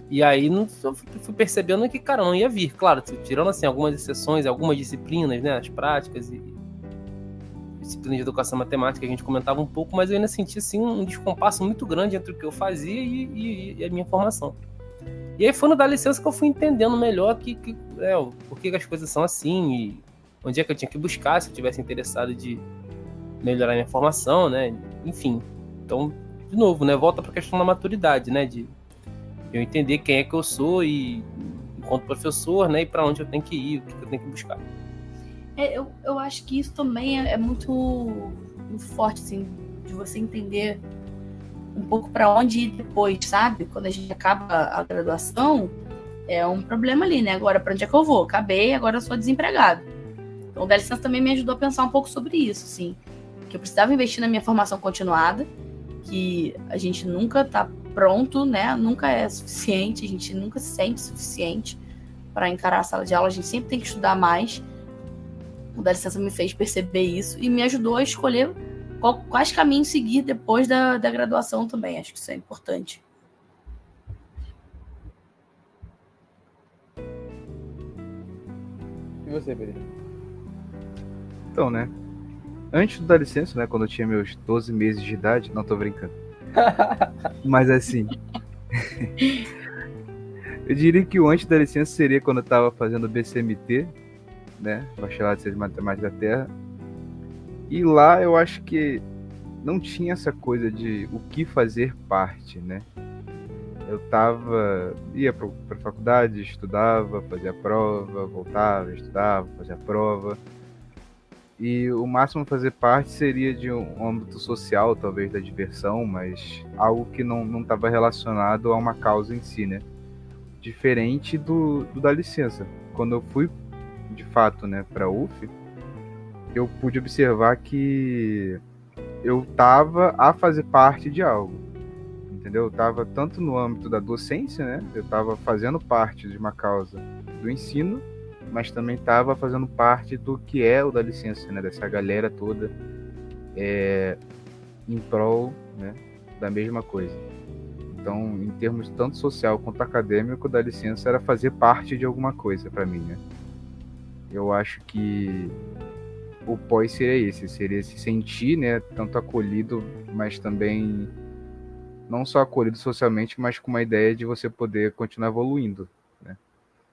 E aí eu fui percebendo que, cara, não ia vir. Claro, tirando assim algumas exceções, algumas disciplinas, né, as práticas e disciplinas de educação matemática que a gente comentava um pouco, mas eu ainda senti assim um descompasso muito grande entre o que eu fazia e a minha formação. E aí foi no Dá Licença que eu fui entendendo melhor por que as coisas são assim e onde é que eu tinha que buscar se eu tivesse interessado de melhorar minha formação, né? Enfim, então, de novo, né, volta para a questão da maturidade, né, de eu entender quem é que eu sou e enquanto professor, né, e para onde eu tenho que ir, o que eu tenho que buscar. Eu acho que isso também é muito, muito forte, assim, de você entender um pouco para onde ir depois, sabe? Quando a gente acaba a graduação, é um problema ali, né? Agora, para onde é que eu vou? Acabei, agora eu sou desempregado. Então, o Dá Licença também me ajudou a pensar um pouco sobre isso, assim, que eu precisava investir na minha formação continuada, que a gente nunca tá pronto, né? Nunca é suficiente, a gente nunca se sente suficiente para encarar a sala de aula, a gente sempre tem que estudar mais. O Dá Licença me fez perceber isso e me ajudou a escolher quais caminhos seguir depois da graduação também. Acho que isso é importante. você, Pedro? Então, né? Antes do dar licença, né? Quando eu tinha meus 12 meses de idade, não tô brincando. Mas assim, eu diria que o antes da licença seria quando eu tava fazendo BCMT, né? Bacharelado em Ciências Matemáticas da Terra. E lá eu acho que não tinha essa coisa de o que fazer parte, né? Eu ia pra faculdade, estudava, fazia a prova, voltava, estudava, fazia a prova. E o máximo fazer parte seria de um âmbito social, talvez da diversão, mas algo que não estava relacionado a uma causa em si, né? Diferente do da licença. Quando eu fui, de fato, né, para a UF, eu pude observar que eu estava a fazer parte de algo, entendeu? Eu estava tanto no âmbito da docência, né? Eu estava fazendo parte de uma causa do ensino, mas também estava fazendo parte do que é o da licença, né? Dessa galera toda em prol, né, da mesma coisa. Então, em termos tanto social quanto acadêmico, da licença era fazer parte de alguma coisa para mim, né? Eu acho que o pós seria se sentir, né, tanto acolhido, mas também não só acolhido socialmente, mas com uma ideia de você poder continuar evoluindo, né?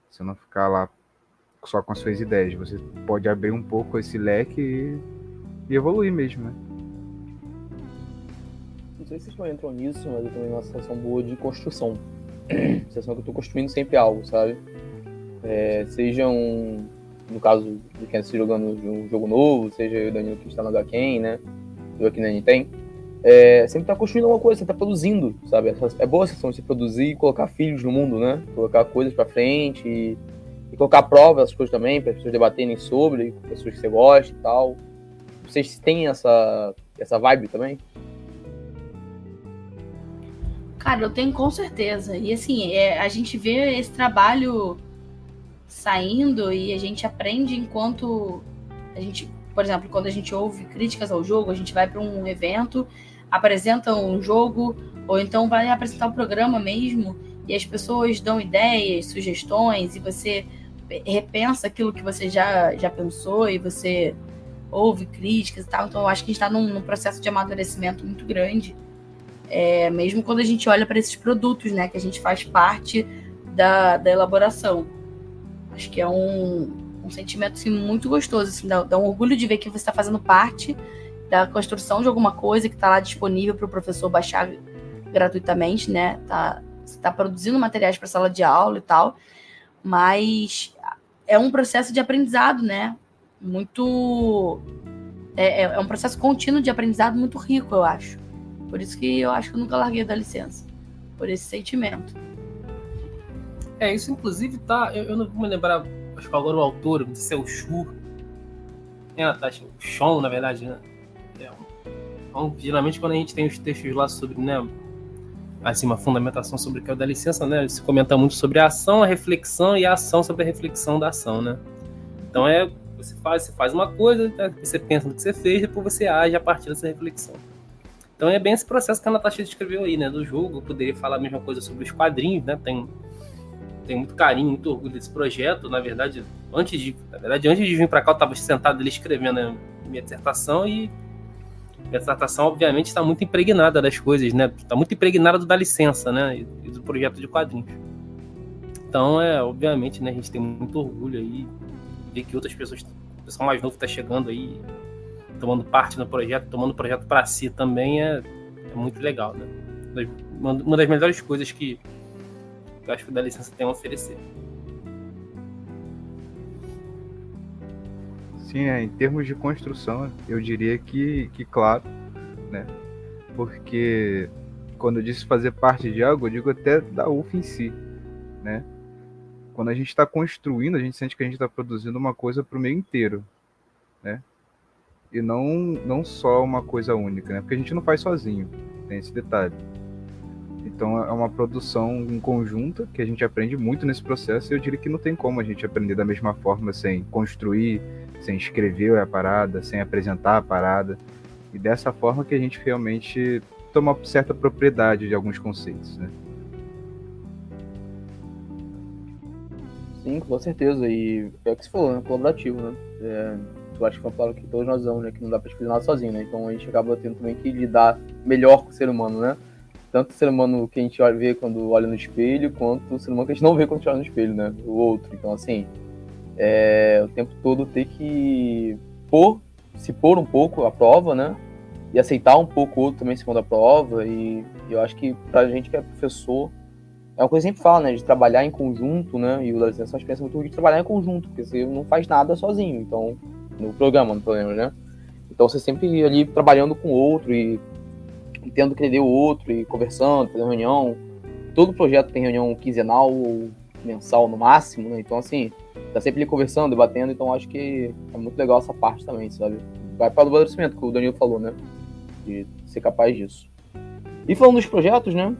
Você não ficar lá só com as suas ideias, você pode abrir um pouco esse leque e evoluir mesmo, né? Não sei se vocês também entram nisso, mas eu também tenho uma sensação boa de construção. Sensação que eu tô construindo sempre algo, sabe? No caso do quem está jogando um jogo novo, seja o Danilo que está no HQN, né? Eu aqui na Nintendo. Sempre tá construindo alguma coisa, sempre tá produzindo, sabe? É boa a sensação de se produzir e colocar filhos no mundo, né? Colocar coisas pra frente e colocar à prova essas coisas também, para as pessoas debaterem sobre, com pessoas que você gosta e tal. Vocês têm essa vibe também? Cara, eu tenho com certeza. E assim, a gente vê esse trabalho saindo e a gente aprende enquanto a gente, por exemplo, quando a gente ouve críticas ao jogo, a gente vai para um evento, apresenta um jogo, ou então vai apresentar um programa mesmo, e as pessoas dão ideias, sugestões, e você repensa aquilo que você já pensou, e você ouve críticas e tal. Então eu acho que a gente está num processo de amadurecimento muito grande, mesmo quando a gente olha para esses produtos, né, que a gente faz parte da elaboração. Acho que é um sentimento assim, muito gostoso, assim, dá um orgulho de ver que você está fazendo parte da construção de alguma coisa que está lá disponível para o professor baixar gratuitamente, né? Você está produzindo materiais para sala de aula e tal, mas é um processo de aprendizado, né? É um processo contínuo de aprendizado muito rico, eu acho. Por isso que eu acho que eu nunca larguei da licença, por esse sentimento. Isso inclusive tá. Eu não vou me lembrar, acho que agora o autor, não sei se é o Shu. Natasha, o Sean, na verdade, né? Geralmente quando a gente tem os textos lá sobre, né, assim, uma fundamentação sobre o que é o da licença, né? Se comenta muito sobre a ação, a reflexão e a ação sobre a reflexão da ação, né? Então você faz uma coisa, né, você pensa no que você fez, depois você age a partir dessa reflexão. Então é bem esse processo que a Natasha descreveu aí, né, do jogo. Eu poderia falar a mesma coisa sobre os quadrinhos, né? Tenho muito carinho, muito orgulho desse projeto. Na verdade, antes de vir para cá, eu estava sentado ali escrevendo minha dissertação, e minha dissertação, obviamente, está muito impregnada das coisas, né? Está muito impregnada da licença, né? E do projeto de quadrinhos. Então, obviamente, né, a gente tem muito orgulho aí de ver que outras pessoas, o pessoal mais novo está chegando aí, tomando parte no projeto, tomando o projeto para si também, é muito legal, né? Uma das melhores coisas que eu acho que o da licença tem a oferecer. Sim, em termos de construção, eu diria que claro, né? Porque quando eu disse fazer parte de algo, eu digo até da UF em si, né? Quando a gente está construindo, a gente sente que a gente está produzindo uma coisa para o meio inteiro, né? E não só uma coisa única, né? Porque a gente não faz sozinho, tem esse detalhe. Então é uma produção em conjunta que a gente aprende muito nesse processo, e eu diria que não tem como a gente aprender da mesma forma sem construir, sem escrever a parada, sem apresentar a parada. E dessa forma que a gente realmente toma certa propriedade de alguns conceitos, né? Sim, com certeza. E é o que você falou, né? Colaborativo, né? Eu acho que é uma palavra que todos nós usamos, né? Que não dá pra fazer nada sozinho, né? Então a gente acaba tendo também que lidar melhor com o ser humano, né? Tanto o ser humano que a gente vê quando olha no espelho, quanto o ser humano que a gente não vê quando a gente olha no espelho, né? O outro. Então, assim, o tempo todo ter que se pôr um pouco à prova, né? E aceitar um pouco o outro também se pondo à prova. E eu acho que pra gente que é professor, é uma coisa que eu sempre falo, né? De trabalhar em conjunto, né? E o da licença acho que pensa muito de trabalhar em conjunto, porque você não faz nada sozinho, então, no programa, né? Então você sempre ali trabalhando com o outro e tendo que entender o outro e conversando, fazendo reunião. Todo projeto tem reunião quinzenal ou mensal no máximo, né? Então, assim, tá sempre ali conversando, debatendo, então acho que é muito legal essa parte também, sabe? Vai para o amadurecimento, que o Danilo falou, né? De ser capaz disso. E falando dos projetos, né?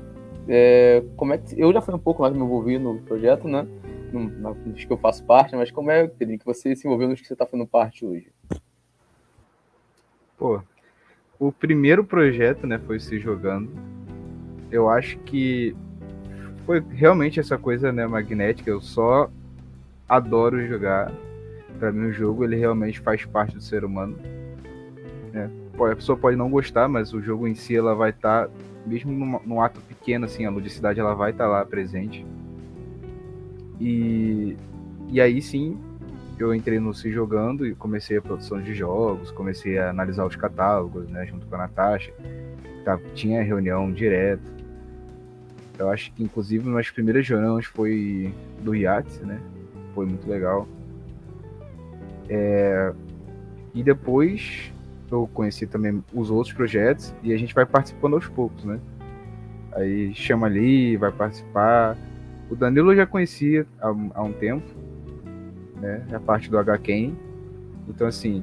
Como é que eu já fui um pouco mais me envolvi no projeto, né? Nos que eu faço parte, mas como é, Pedrinho, que você se envolveu nos que você está fazendo parte hoje? Pô, o primeiro projeto, né, foi Se Jogando. Eu acho que foi realmente essa coisa, né, magnética. Eu só adoro jogar. Pra mim, o jogo, ele realmente faz parte do ser humano, né? A pessoa pode não gostar, mas o jogo em si, ela vai estar, mesmo num ato pequeno, assim, a ludicidade, ela vai estar lá presente. E aí, sim, eu entrei no Se Jogando e comecei a produção de jogos, comecei a analisar os catálogos, né, junto com a Natasha. Tinha reunião direto. Eu acho que, inclusive, uma das primeiras reuniões foi do Yates, né? Foi muito legal. E depois eu conheci também os outros projetos e a gente vai participando aos poucos, né? Aí chama ali, vai participar. O Danilo eu já conhecia há um tempo, né? A parte do HQuem. Então, assim,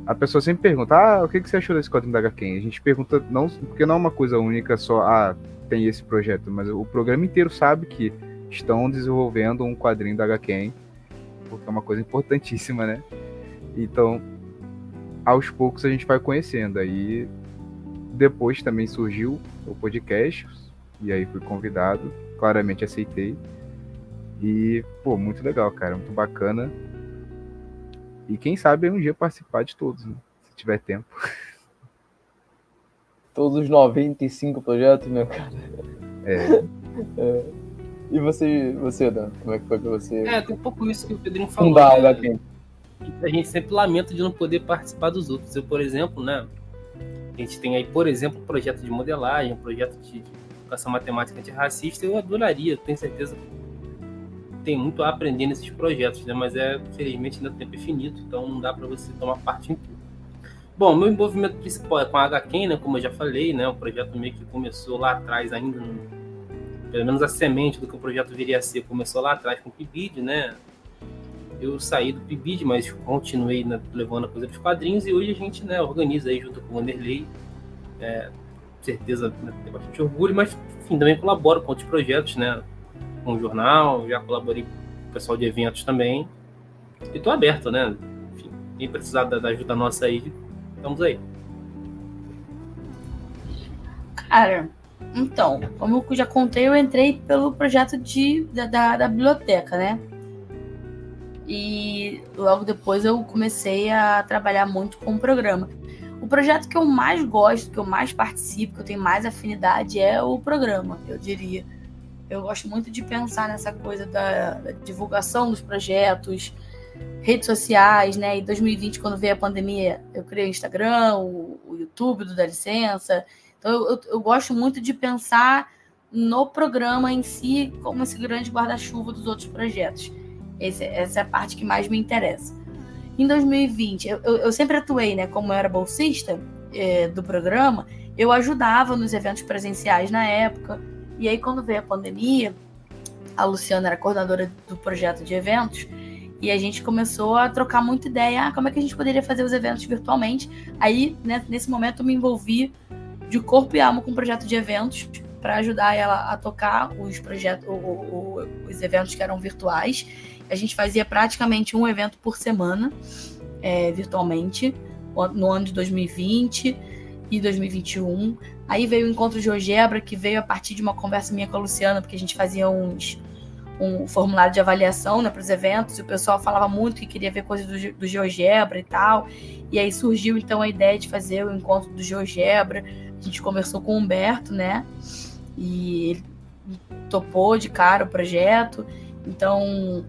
a pessoa sempre pergunta, o que você achou desse quadrinho da HQuem? A gente pergunta, não, porque não é uma coisa única só, tem esse projeto, mas o programa inteiro sabe que estão desenvolvendo um quadrinho da HQuem, porque é uma coisa importantíssima, né? Então, aos poucos a gente vai conhecendo. Aí, depois também surgiu o podcast, e aí fui convidado, claramente aceitei. E, muito legal, cara, muito bacana. E quem sabe um dia participar de todos, né? Se tiver tempo. Todos os 95 projetos, meu cara. E você, Dan? Como é que foi pra você? Tem um pouco isso que o Pedrinho falou. Fundar o HQuem. A gente sempre lamenta de não poder participar dos outros. Eu, por exemplo, né? A gente tem aí, por exemplo, um projeto de modelagem, um projeto de educação matemática antirracista. Eu adoraria, tenho certeza que tem muito a aprender nesses projetos, né? Mas infelizmente ainda o tempo é finito, então não dá para você tomar parte em tudo. Bom, meu envolvimento principal é com a HQuem, né? Como eu já falei, né? O projeto meio que começou lá atrás ainda, pelo menos a semente do que o projeto viria a ser, começou lá atrás com o PIBID, né? Eu saí do PIBID, mas continuei, né, levando a coisa dos quadrinhos, e hoje a gente, né, organiza aí junto com o Wanderlei, com certeza, né, tem bastante orgulho, mas enfim, também colaboro com outros projetos, né, com o jornal, já colaborei com o pessoal de eventos também, e tô aberto, né, enfim, quem precisar da ajuda nossa aí, estamos aí. Cara, então, como eu já contei, eu entrei pelo projeto da biblioteca, né? E logo depois eu comecei a trabalhar muito com o programa. O projeto que eu mais gosto, que eu mais participo, que eu tenho mais afinidade é o programa, eu diria. Eu gosto muito de pensar nessa coisa da divulgação dos projetos, redes sociais, né? Em 2020, quando veio a pandemia, eu criei o Instagram, o YouTube do Dá Licença. Então eu gosto muito de pensar no programa em si como esse grande guarda-chuva dos outros projetos. Essa é a parte que mais me interessa. Em 2020, eu sempre atuei, né? Como eu era bolsista do programa, eu ajudava nos eventos presenciais na época. E aí, quando veio a pandemia, a Luciana era coordenadora do projeto de eventos, e a gente começou a trocar muita ideia, como é que a gente poderia fazer os eventos virtualmente. Aí, né, nesse momento, eu me envolvi de corpo e alma com o projeto de eventos, para ajudar ela a tocar os projetos, os eventos que eram virtuais. A gente fazia praticamente um evento por semana, virtualmente, no ano de 2020 e 2021. Aí veio o Encontro de GeoGebra, que veio a partir de uma conversa minha com a Luciana, porque a gente fazia uns um formulário de avaliação, né, para os eventos, e o pessoal falava muito que queria ver coisas do GeoGebra e tal, e aí surgiu então a ideia de fazer o encontro do GeoGebra. A gente conversou com o Humberto, né, e ele topou de cara o projeto, então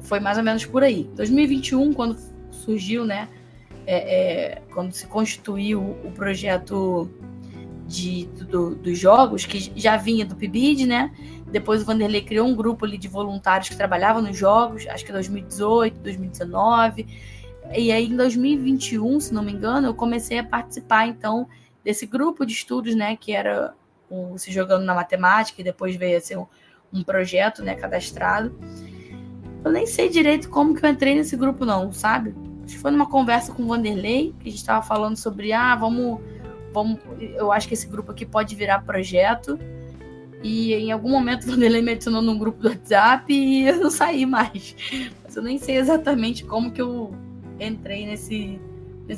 foi mais ou menos por aí. 2021, quando surgiu, né, quando se constituiu o projeto dos jogos, que já vinha do PIBID, né? Depois o Vanderlei criou um grupo ali de voluntários que trabalhavam nos jogos, acho que 2018, 2019. E aí, em 2021, se não me engano, eu comecei a participar, então, desse grupo de estudos, né? Que era Se Jogando na Matemática, e depois veio a ser um projeto, né? Cadastrado. Eu nem sei direito como que eu entrei nesse grupo, não, sabe? Acho que foi numa conversa com o Vanderlei, que a gente estava falando sobre, vamos, eu acho que esse grupo aqui pode virar projeto. E em algum momento o Vanderlei me adicionou num grupo do WhatsApp e eu não saí mais. Mas eu nem sei exatamente como que eu entrei nesse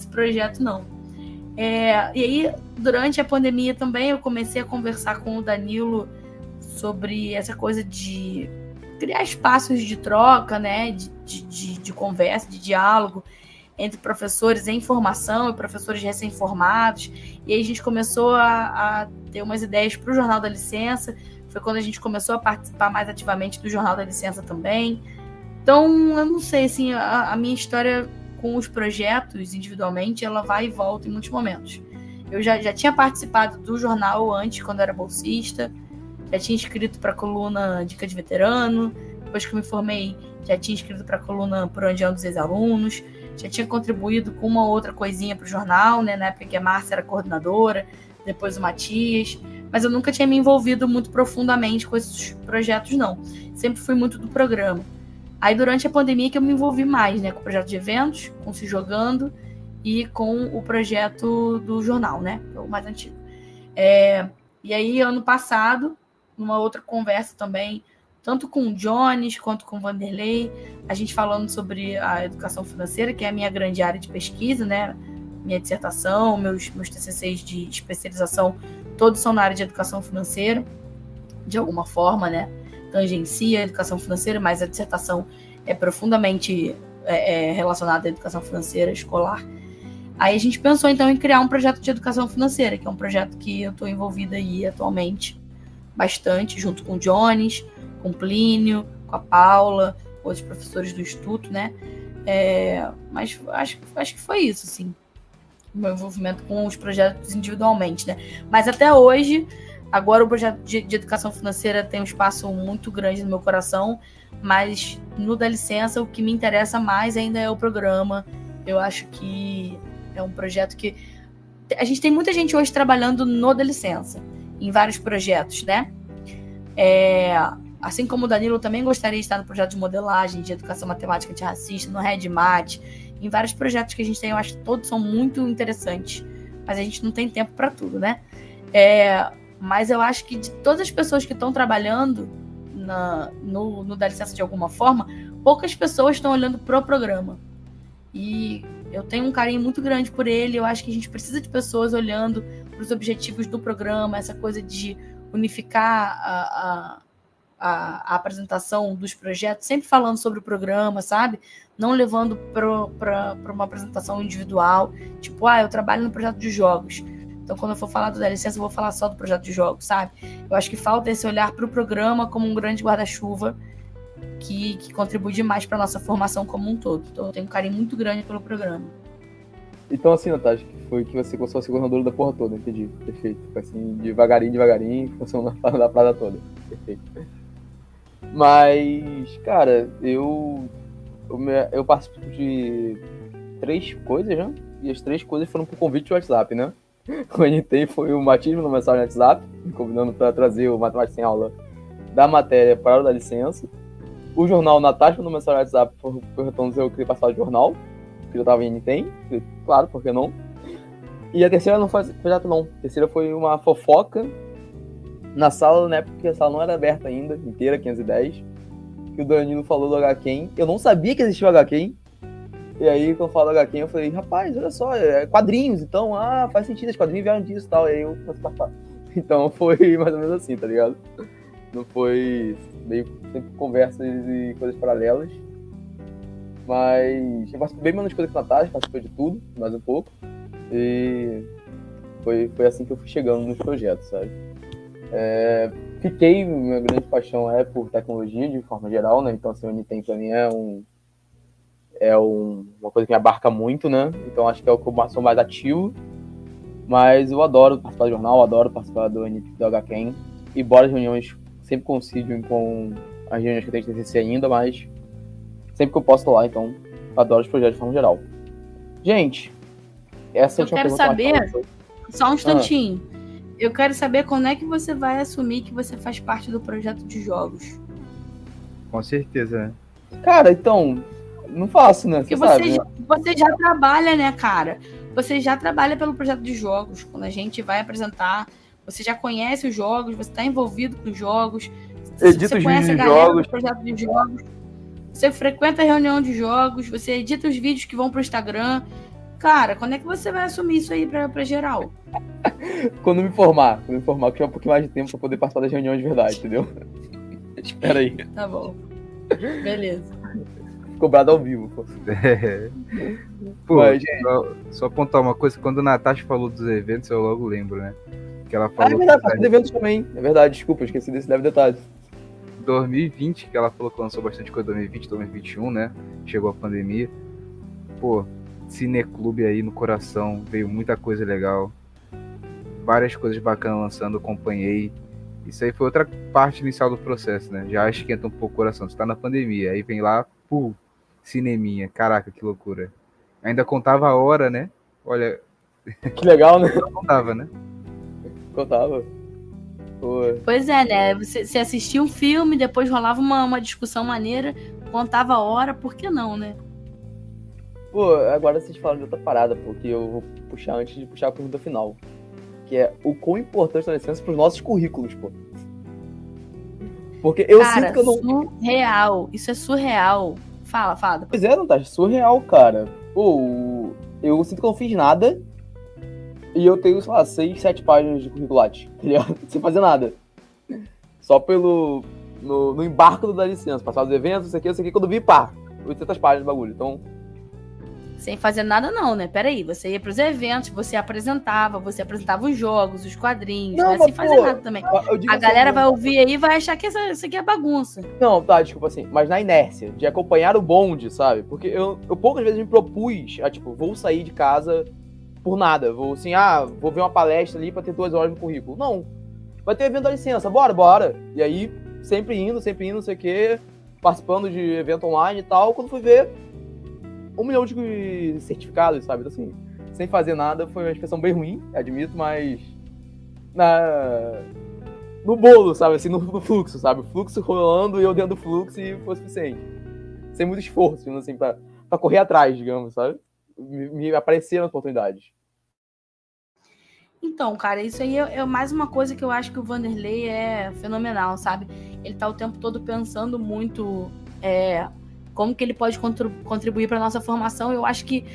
projeto, não. E aí, durante a pandemia também, eu comecei a conversar com o Danilo sobre essa coisa de criar espaços de troca, né, de conversa, de diálogo entre professores em formação e professores recém-formados. E aí a gente começou a ter umas ideias para o Jornal da Licença. Foi quando a gente começou a participar mais ativamente do Jornal da Licença também. Então, eu não sei, assim, a minha história com os projetos individualmente, ela vai e volta em muitos momentos. Eu já tinha participado do jornal antes, quando eu era bolsista, já tinha escrito para a coluna Dica de Veterano, depois que eu me formei, já tinha escrito para a coluna Por Onde Andam os Ex-Alunos, já tinha contribuído com uma outra coisinha para o jornal, né, na época que a Márcia era coordenadora, depois o Matias, mas eu nunca tinha me envolvido muito profundamente com esses projetos, não. Sempre fui muito do programa. Aí, durante a pandemia, que eu me envolvi mais, né, com o projeto de eventos, com Se Jogando e com o projeto do jornal, né, que é o mais antigo. E aí, ano passado, numa outra conversa também, tanto com o Jones quanto com o Vanderlei, a gente falando sobre a educação financeira, que é a minha grande área de pesquisa, né? Minha dissertação, meus TCCs de especialização, todos são na área de educação financeira, de alguma forma, né? Tangencia a educação financeira, mas a dissertação é profundamente relacionada à educação financeira escolar. Aí a gente pensou, então, em criar um projeto de educação financeira, que é um projeto que eu estou envolvida aí atualmente bastante, junto com o Jones, com o Plínio, com a Paula, outros professores do Instituto, né? Mas acho que foi isso, assim, o meu envolvimento com os projetos individualmente, né? Mas até hoje, agora o projeto de educação financeira tem um espaço muito grande no meu coração, mas no Dá Licença, o que me interessa mais ainda é o programa. Eu acho que é um projeto que... A gente tem muita gente hoje trabalhando no Dá Licença, em vários projetos, né? Assim como o Danilo, eu também gostaria de estar no projeto de modelagem, de educação matemática antirracista, no RedMat, em vários projetos que a gente tem, eu acho que todos são muito interessantes, mas a gente não tem tempo para tudo, né? Mas eu acho que de todas as pessoas que estão trabalhando no Dá Licença de alguma forma, poucas pessoas estão olhando pro programa. E eu tenho um carinho muito grande por ele, eu acho que a gente precisa de pessoas olhando para os objetivos do programa, essa coisa de unificar a apresentação dos projetos, sempre falando sobre o programa, sabe? Não levando para uma apresentação individual, tipo, eu trabalho no projeto de jogos, então quando eu for falar do Dá Licença, eu vou falar só do projeto de jogos, sabe? Eu acho que falta esse olhar para o programa como um grande guarda-chuva que contribui demais para a nossa formação como um todo. Então eu tenho um carinho muito grande pelo programa. Então, assim, Natasha, foi que você começou a ser coordenadora da porra toda, entendi. Perfeito. Foi assim, devagarinho, funcionou na parada toda. Perfeito. Mas, cara, eu participo de 3 coisas, né? E as 3 coisas foram por convite do WhatsApp, né? O NT foi o Matismo no mensagem no WhatsApp, me convidando para trazer o Matemática Sem Aula da matéria para o Dá Licença. O jornal Natasha no mensagem no WhatsApp perguntando se eu queria passar o jornal, que eu tava em NT, claro, por que não? E a terceira não foi projeto, não. A terceira foi uma fofoca na sala, né? Porque a sala não era aberta ainda, inteira, 510. Que o Danilo falou do HQuem. Eu não sabia que existia o HQuem. E aí, quando eu falo do HQuem, eu falei, rapaz, olha só, quadrinhos, então, faz sentido, os quadrinhos vieram disso e tal. E aí eu comecei a passar. Então foi mais ou menos assim, tá ligado? Não foi meio sempre conversas e coisas paralelas. Mas eu participei bem menos coisa que a Natasha, participei de tudo, mais um pouco. E foi assim que eu fui chegando nos projetos, sabe? Minha grande paixão é por tecnologia de forma geral, né? Então, assim, o Unitem pra mim uma coisa que me abarca muito, né? Então, acho que é o que eu sou mais ativo. Mas eu adoro participar do jornal, adoro participar do HQuem. Embora as reuniões sempre coincidem com as reuniões que eu tenho de TCC ainda, mas sempre que eu posso tô lá, então eu adoro os projetos de forma geral. Gente, essa é a última pergunta. Eu quero saber, só um instantinho. Eu quero saber quando é que você vai assumir que você faz parte do projeto de jogos. Com certeza, né? Cara, então, não faço, né? Porque você já trabalha, né, cara? Você já trabalha pelo projeto de jogos. Quando a gente vai apresentar, você já conhece os jogos, você está envolvido com os jogos. Edita os vídeos de jogos. Do projeto de jogos. Você frequenta a reunião de jogos, você edita os vídeos que vão pro Instagram. Cara, quando é que você vai assumir isso aí pra geral? Quando me formar, que eu tiver um pouquinho mais de tempo pra poder participar das reuniões de verdade, entendeu? Espera aí. Tá bom. Beleza. Cobrado ao vivo, pô. Pô, mas, só apontar uma coisa, quando a Natasha falou dos eventos, eu logo lembro, né? Que ela falou. É verdade, participei de eventos também. É verdade, desculpa, esqueci desse leve detalhe. 2020, que ela falou que lançou bastante coisa, 2020, 2021, né? Chegou a pandemia. Pô, Cineclube aí no coração, veio muita coisa legal. Várias coisas bacanas lançando, acompanhei. Isso aí foi outra parte inicial do processo, né? Já esquenta um pouco o coração. Você tá na pandemia, aí vem lá, cineminha. Caraca, que loucura. Ainda contava a hora, né? Olha... Que legal, né? Não contava, né? Contava. Pô. Pois é, né? Você assistia um filme, depois rolava uma discussão maneira, contava a hora, por que não, né? Pô, agora vocês falam de outra parada, porque eu vou puxar antes de puxar a pergunta final. Que é o quão importante a licença pros nossos currículos, pô. Porque eu sinto que eu não... Surreal. Isso é surreal. Fala. Pois é, Natasha, surreal, cara. Pô, eu sinto que eu não fiz nada e eu tenho, sei lá, 6, 7 páginas de curriculate, tá ligado? Sem fazer nada. Só no embarque da licença, passar os eventos, isso aqui, quando vi, 800 páginas de bagulho, então... Sem fazer nada não, né? Peraí, você ia pros eventos, você apresentava os jogos, os quadrinhos, não, né? Sem fazer nada também. A galera vai ouvir aí e vai achar que isso aqui é bagunça. Não, tá, desculpa, assim, mas na inércia, de acompanhar o bonde, sabe? Porque eu poucas vezes me propus vou sair de casa por nada, vou ver uma palestra ali pra ter 2 horas no currículo. Não, vai ter evento da licença, bora. E aí, sempre indo, não sei o quê, participando de evento online e tal, quando fui ver... 1 milhão de certificados, sabe? Então, assim, sem fazer nada, foi uma expressão bem ruim, admito, mas no bolo, sabe? Assim, no fluxo, sabe? O fluxo rolando e eu dentro do fluxo e foi o suficiente. Sem muito esforço, assim, pra correr atrás, digamos, sabe? Me apareceram as oportunidades. Então, cara, isso aí é mais uma coisa que eu acho que o Vanderlei é fenomenal, sabe? Ele tá o tempo todo pensando muito... como que ele pode contribuir para a nossa formação. Eu acho que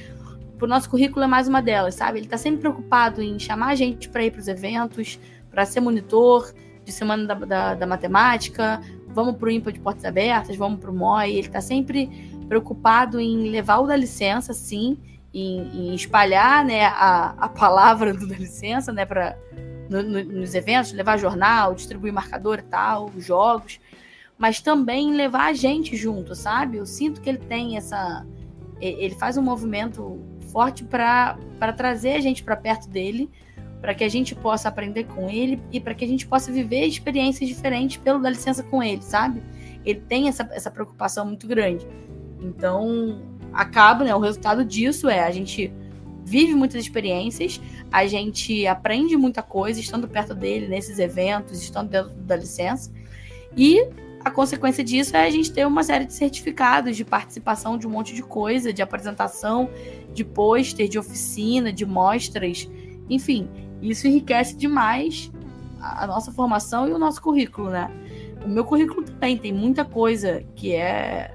o nosso currículo é mais uma delas, sabe? Ele está sempre preocupado em chamar a gente para ir para os eventos, para ser monitor de semana da matemática, vamos para o IMPA de Portas Abertas, vamos para o MOI. Ele está sempre preocupado em levar o da licença, sim, em espalhar, né, a palavra do da licença, né, nos eventos, levar jornal, distribuir marcador e tal, os jogos, mas também levar a gente junto, sabe? Eu sinto que ele tem ele faz um movimento forte para trazer a gente para perto dele, para que a gente possa aprender com ele e para que a gente possa viver experiências diferentes pelo da licença com ele, sabe? Ele tem essa preocupação muito grande. Então, acaba, né? O resultado disso a gente vive muitas experiências, a gente aprende muita coisa estando perto dele nesses eventos, estando dentro da licença, e a consequência disso é a gente ter uma série de certificados de participação de um monte de coisa, de apresentação, de pôster, de oficina, de mostras, enfim, isso enriquece demais a nossa formação e o nosso currículo, né? O meu currículo também tem muita coisa que é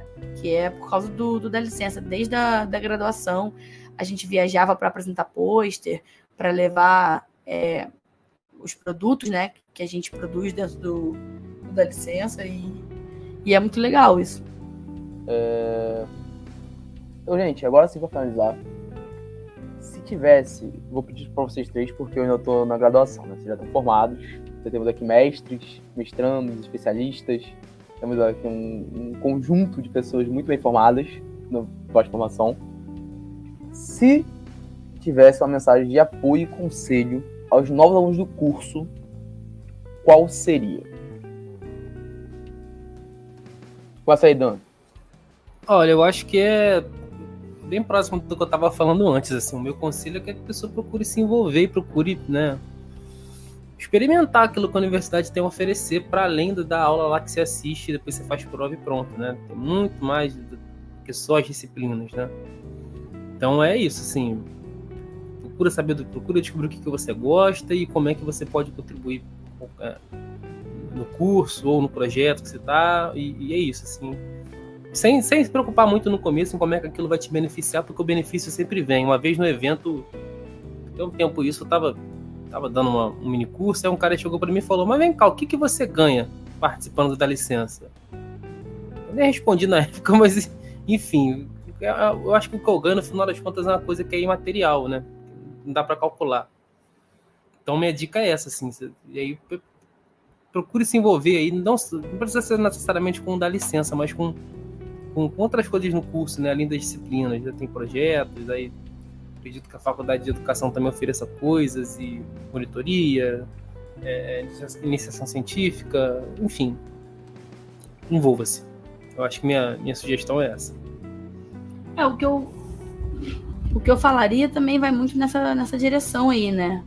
por causa do da licença, desde a graduação, a gente viajava para apresentar pôster, para levar os produtos, né, que a gente produz dentro da licença e é muito legal isso. Então, gente, agora sim, para finalizar, se tivesse, vou pedir para vocês três, porque eu ainda estou na graduação, né? Vocês já estão formados, já temos aqui mestres, mestrandos, especialistas, temos aqui um conjunto de pessoas muito bem formadas no pós-formação. Se tivesse uma mensagem de apoio e conselho aos novos alunos do curso, qual seria? Começa aí, Dan. Olha, eu acho que é bem próximo do que eu estava falando antes. Assim, o meu conselho é que a pessoa procure se envolver e procure, né, experimentar aquilo que a universidade tem a oferecer, para além da aula lá que você assiste e depois você faz prova e pronto, né? Tem muito mais do que só as disciplinas, né? Então é isso, assim, procura descobrir o que você gosta e como é que você pode contribuir no curso ou no projeto que você está, e é isso, assim, sem se preocupar muito no começo em como é que aquilo vai te beneficiar, porque o benefício sempre vem. Uma vez no evento, tem um tempo isso, eu tava dando um mini curso, aí um cara chegou para mim e falou: mas vem cá, o que você ganha participando da licença? Eu nem respondi na época, mas enfim, eu acho que o que eu ganho no final das contas é uma coisa que é imaterial, né? Não dá para calcular. Então minha dica é essa, assim, e aí procure se envolver aí, não precisa ser necessariamente com o da licença, mas com outras coisas no curso, né? Além das disciplinas, já tem projetos, aí acredito que a faculdade de educação também ofereça coisas, e monitoria, iniciação científica, enfim, envolva-se. Eu acho que minha sugestão é essa. O que eu falaria também vai muito nessa direção aí, né?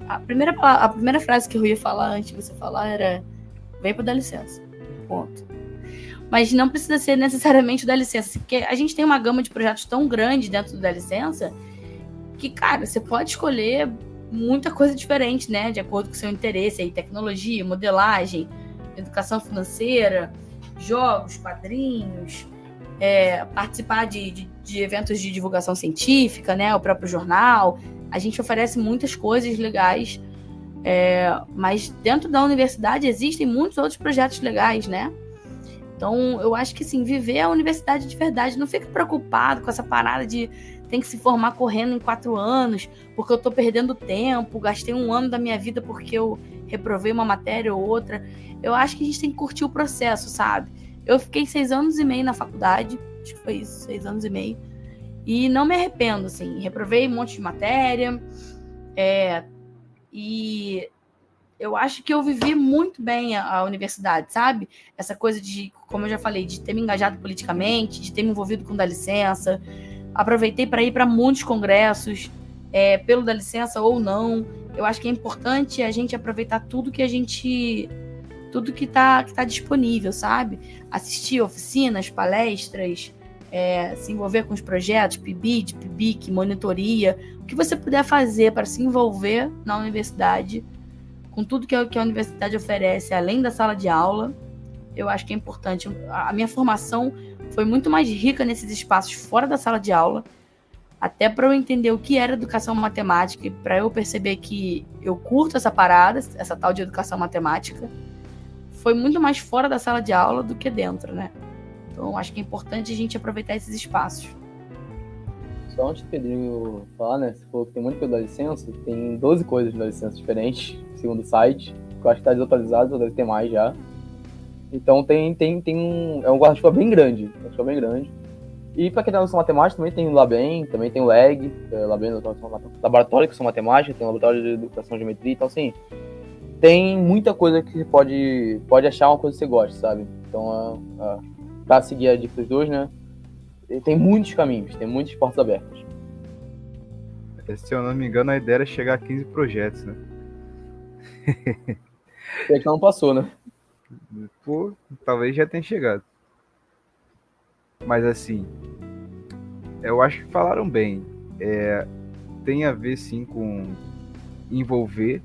A primeira frase que eu ia falar antes de você falar era: vem para dar licença. Ponto. Mas não precisa ser necessariamente o da licença, porque a gente tem uma gama de projetos tão grande dentro do da licença que, cara, você pode escolher muita coisa diferente, né? De acordo com o seu interesse aí, tecnologia, modelagem, educação financeira, jogos, quadrinhos, participar de eventos de divulgação científica, né? O próprio jornal. A gente oferece muitas coisas legais, mas dentro da universidade existem muitos outros projetos legais, né? Então, eu acho que, assim, viver a universidade de verdade, não fica preocupado com essa parada de tem que se formar correndo em 4 anos, porque eu tô perdendo tempo, gastei 1 ano da minha vida porque eu reprovei uma matéria ou outra. Eu acho que a gente tem que curtir o processo, sabe? Eu fiquei 6 anos e meio na faculdade, acho que foi isso, 6 anos e meio, e não me arrependo, assim, reprovei um monte de matéria, e eu acho que eu vivi muito bem a universidade, sabe? Essa coisa de, como eu já falei, de ter me engajado politicamente, de ter me envolvido com o da licença. Aproveitei para ir para muitos congressos, pelo da licença ou não. Eu acho que é importante a gente aproveitar tudo que tá disponível, sabe? Assistir oficinas, palestras, se envolver com os projetos, PIBID, PIBIC, monitoria, o que você puder fazer para se envolver na universidade, com tudo que a universidade oferece, além da sala de aula, eu acho que é importante. A minha formação foi muito mais rica nesses espaços fora da sala de aula, até para eu entender o que era educação matemática e para eu perceber que eu curto essa parada, essa tal de educação matemática. Foi muito mais fora da sala de aula do que dentro, né? Então, acho que é importante a gente aproveitar esses espaços. Só antes do Pedrinho falar, né? Você falou que tem muito coisa da licença, tem 12 coisas da licença diferentes, segundo o site, que eu acho que está desatualizado, só deve ter mais já. Então é um guarda-chuva bem grande, E para quem tá na educação matemática, também tem o LABEM, também tem o LEG, Laboratório de Educação Matemática, tem o Laboratório de Educação de Geometria, então assim, tem muita coisa que você pode achar uma coisa que você gosta, sabe? Então, para seguir a dica dos dois, né? Tem muitos caminhos, tem muitas portas abertas. Se eu não me engano, a ideia era chegar a 15 projetos, né? É que não passou, né? Pô, talvez já tenha chegado. Mas assim, eu acho que falaram bem. Tem a ver sim com envolver,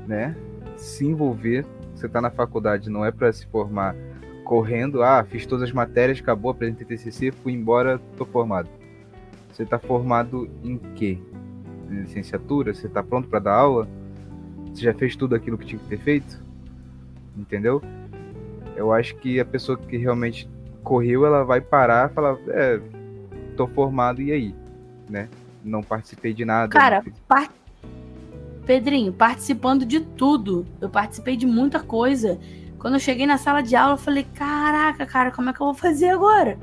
né? Se envolver. Você tá na faculdade, não é para se formar correndo, fiz todas as matérias, acabou, apresentei TCC, fui embora, tô formado. Você tá formado em quê? Em licenciatura? Você tá pronto para dar aula? Você já fez tudo aquilo que tinha que ter feito? entendeu? Eu acho que a pessoa que realmente correu, ela vai parar e falar, tô formado, e aí? Né? Não participei de nada. Cara, Pedrinho, participando de tudo. Eu participei de muita coisa. Quando eu cheguei na sala de aula, eu falei, caraca, cara, como é que eu vou fazer agora?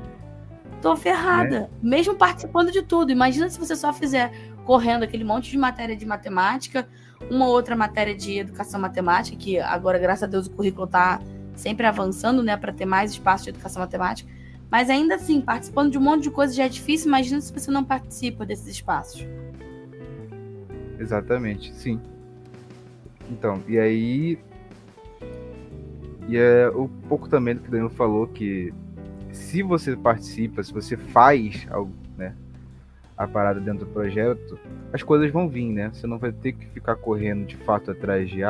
Tô ferrada. Né? Mesmo participando de tudo. Imagina se você só fizer correndo aquele monte de matéria de matemática, uma outra matéria de educação matemática, que agora, graças a Deus, o currículo tá sempre avançando, né, para ter mais espaço de educação matemática. Mas ainda assim, participando de um monte de coisa já é difícil. Imagina se você não participa desses espaços. Exatamente, sim. Então, e aí... E é um pouco também do que o Danilo falou, que se você participa, se você faz algo, né, a parada dentro do projeto, as coisas vão vir, né? Você não vai ter que ficar correndo de fato atrás de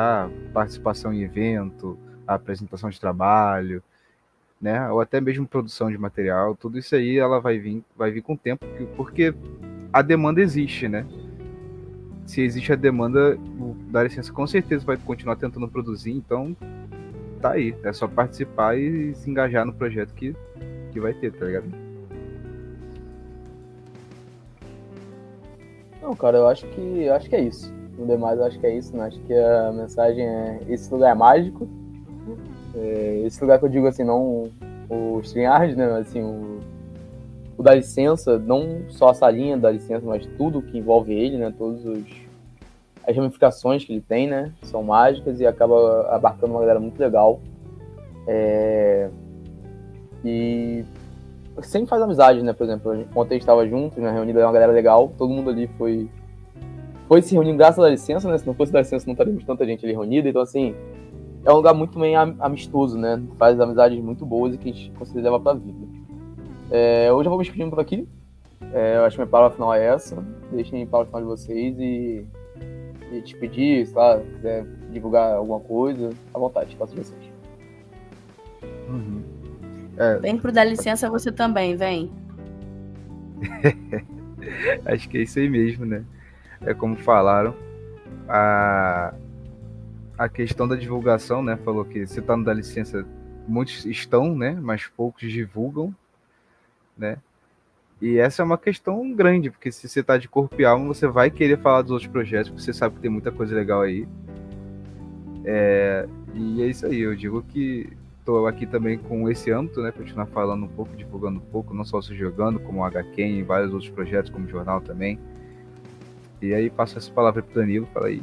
participação em evento, apresentação de trabalho, né? Ou até mesmo produção de material. Tudo isso aí ela vai vir com o tempo, porque a demanda existe, né? Se existe a demanda, o Dá Licença com certeza vai continuar tentando produzir, então tá aí. É só participar e se engajar no projeto que vai ter, tá ligado? Não, cara, eu acho que é isso. No demais, eu acho que é isso, né? Acho que a mensagem é: esse lugar é mágico. Esse lugar que eu digo assim, não o StreamYard, né? Assim, o Dá Licença, não só a salinha Dá Licença, mas tudo que envolve ele, né? Todas as ramificações que ele tem, né? São mágicas e acaba abarcando uma galera muito legal. E sempre faz amizade, né? Por exemplo, ontem a gente estava juntos, né? Reunido, uma galera legal, todo mundo ali foi se reunindo graças à licença, né? Se não fosse da licença, não estaríamos tanta gente ali reunida. Então, assim, é um lugar muito bem amistoso, né? Faz amizades muito boas e que a gente consegue levar pra vida. Hoje eu vou me despedindo por aqui. Eu acho que minha palavra final é essa. Deixem a palavra final de vocês e despedir, sei lá, se quiser divulgar alguma coisa, à vontade, faço de vocês. Uhum. Vem pro Dá Licença você também, vem. Acho que é isso aí mesmo, né? É como falaram, a questão da divulgação, né? Falou que você tá no Dá Licença, muitos estão, né? Mas poucos divulgam, né? E essa é uma questão grande, porque se você tá de corpo e alma, você vai querer falar dos outros projetos, porque você sabe que tem muita coisa legal aí. E é isso aí, eu digo que estou aqui também com esse âmbito, né? Continuar falando um pouco, divulgando um pouco, não só se jogando, como o HQ e vários outros projetos, como o jornal também. E aí passo essa palavra pro Danilo, fala aí.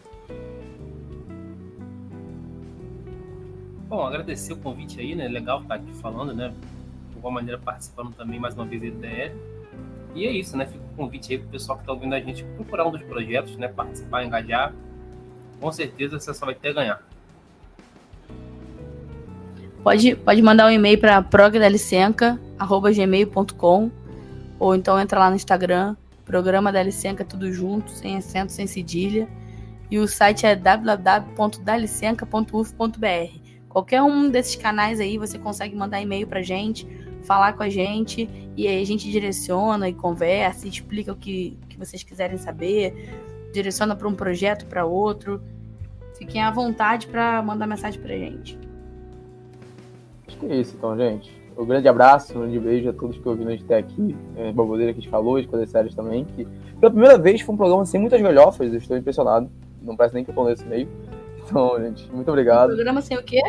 Bom, agradecer o convite aí, né? Legal estar aqui falando, né? De alguma maneira participando também mais uma vez do DL. E é isso, né? Fica o convite aí pro pessoal que está ouvindo a gente procurar um dos projetos, né? Participar, engajar. Com certeza você só vai ter a ganhar. Pode mandar um e-mail para progralicenca@gmail.com ou então entra lá no Instagram, Programa Dá Licença, tudo junto, sem acento, sem cedilha. E o site é www.dalicenca.uf.br. Qualquer um desses canais aí você consegue mandar e-mail pra gente, falar com a gente, e aí a gente direciona e conversa, e explica o que vocês quiserem saber, direciona para um projeto, para outro. Fiquem à vontade para mandar mensagem pra gente. Acho que é isso, então, gente. Um grande abraço, um grande beijo a todos que ouviram a gente até aqui. Baboseira que a gente falou, as coisas sérias também. Que pela primeira vez foi um programa sem muitas galhofas, eu estou impressionado. Não parece nem que eu tô nesse meio. Então, gente, muito obrigado. Um programa sem o quê?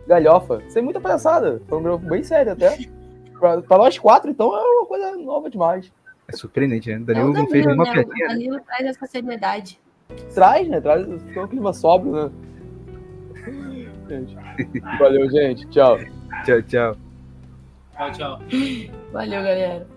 Galhofa, sem muita palhaçada. Foi um programa bem sério até. Pra nós quatro, então, é uma coisa nova demais. É surpreendente, né? Danilo não fez nenhuma piadinha. O Danilo traz essa seriedade. Traz, né? Traz um clima sóbrio, né? Gente. Valeu, gente. Tchau. Tchau, tchau. Tchau, tchau. Valeu, galera.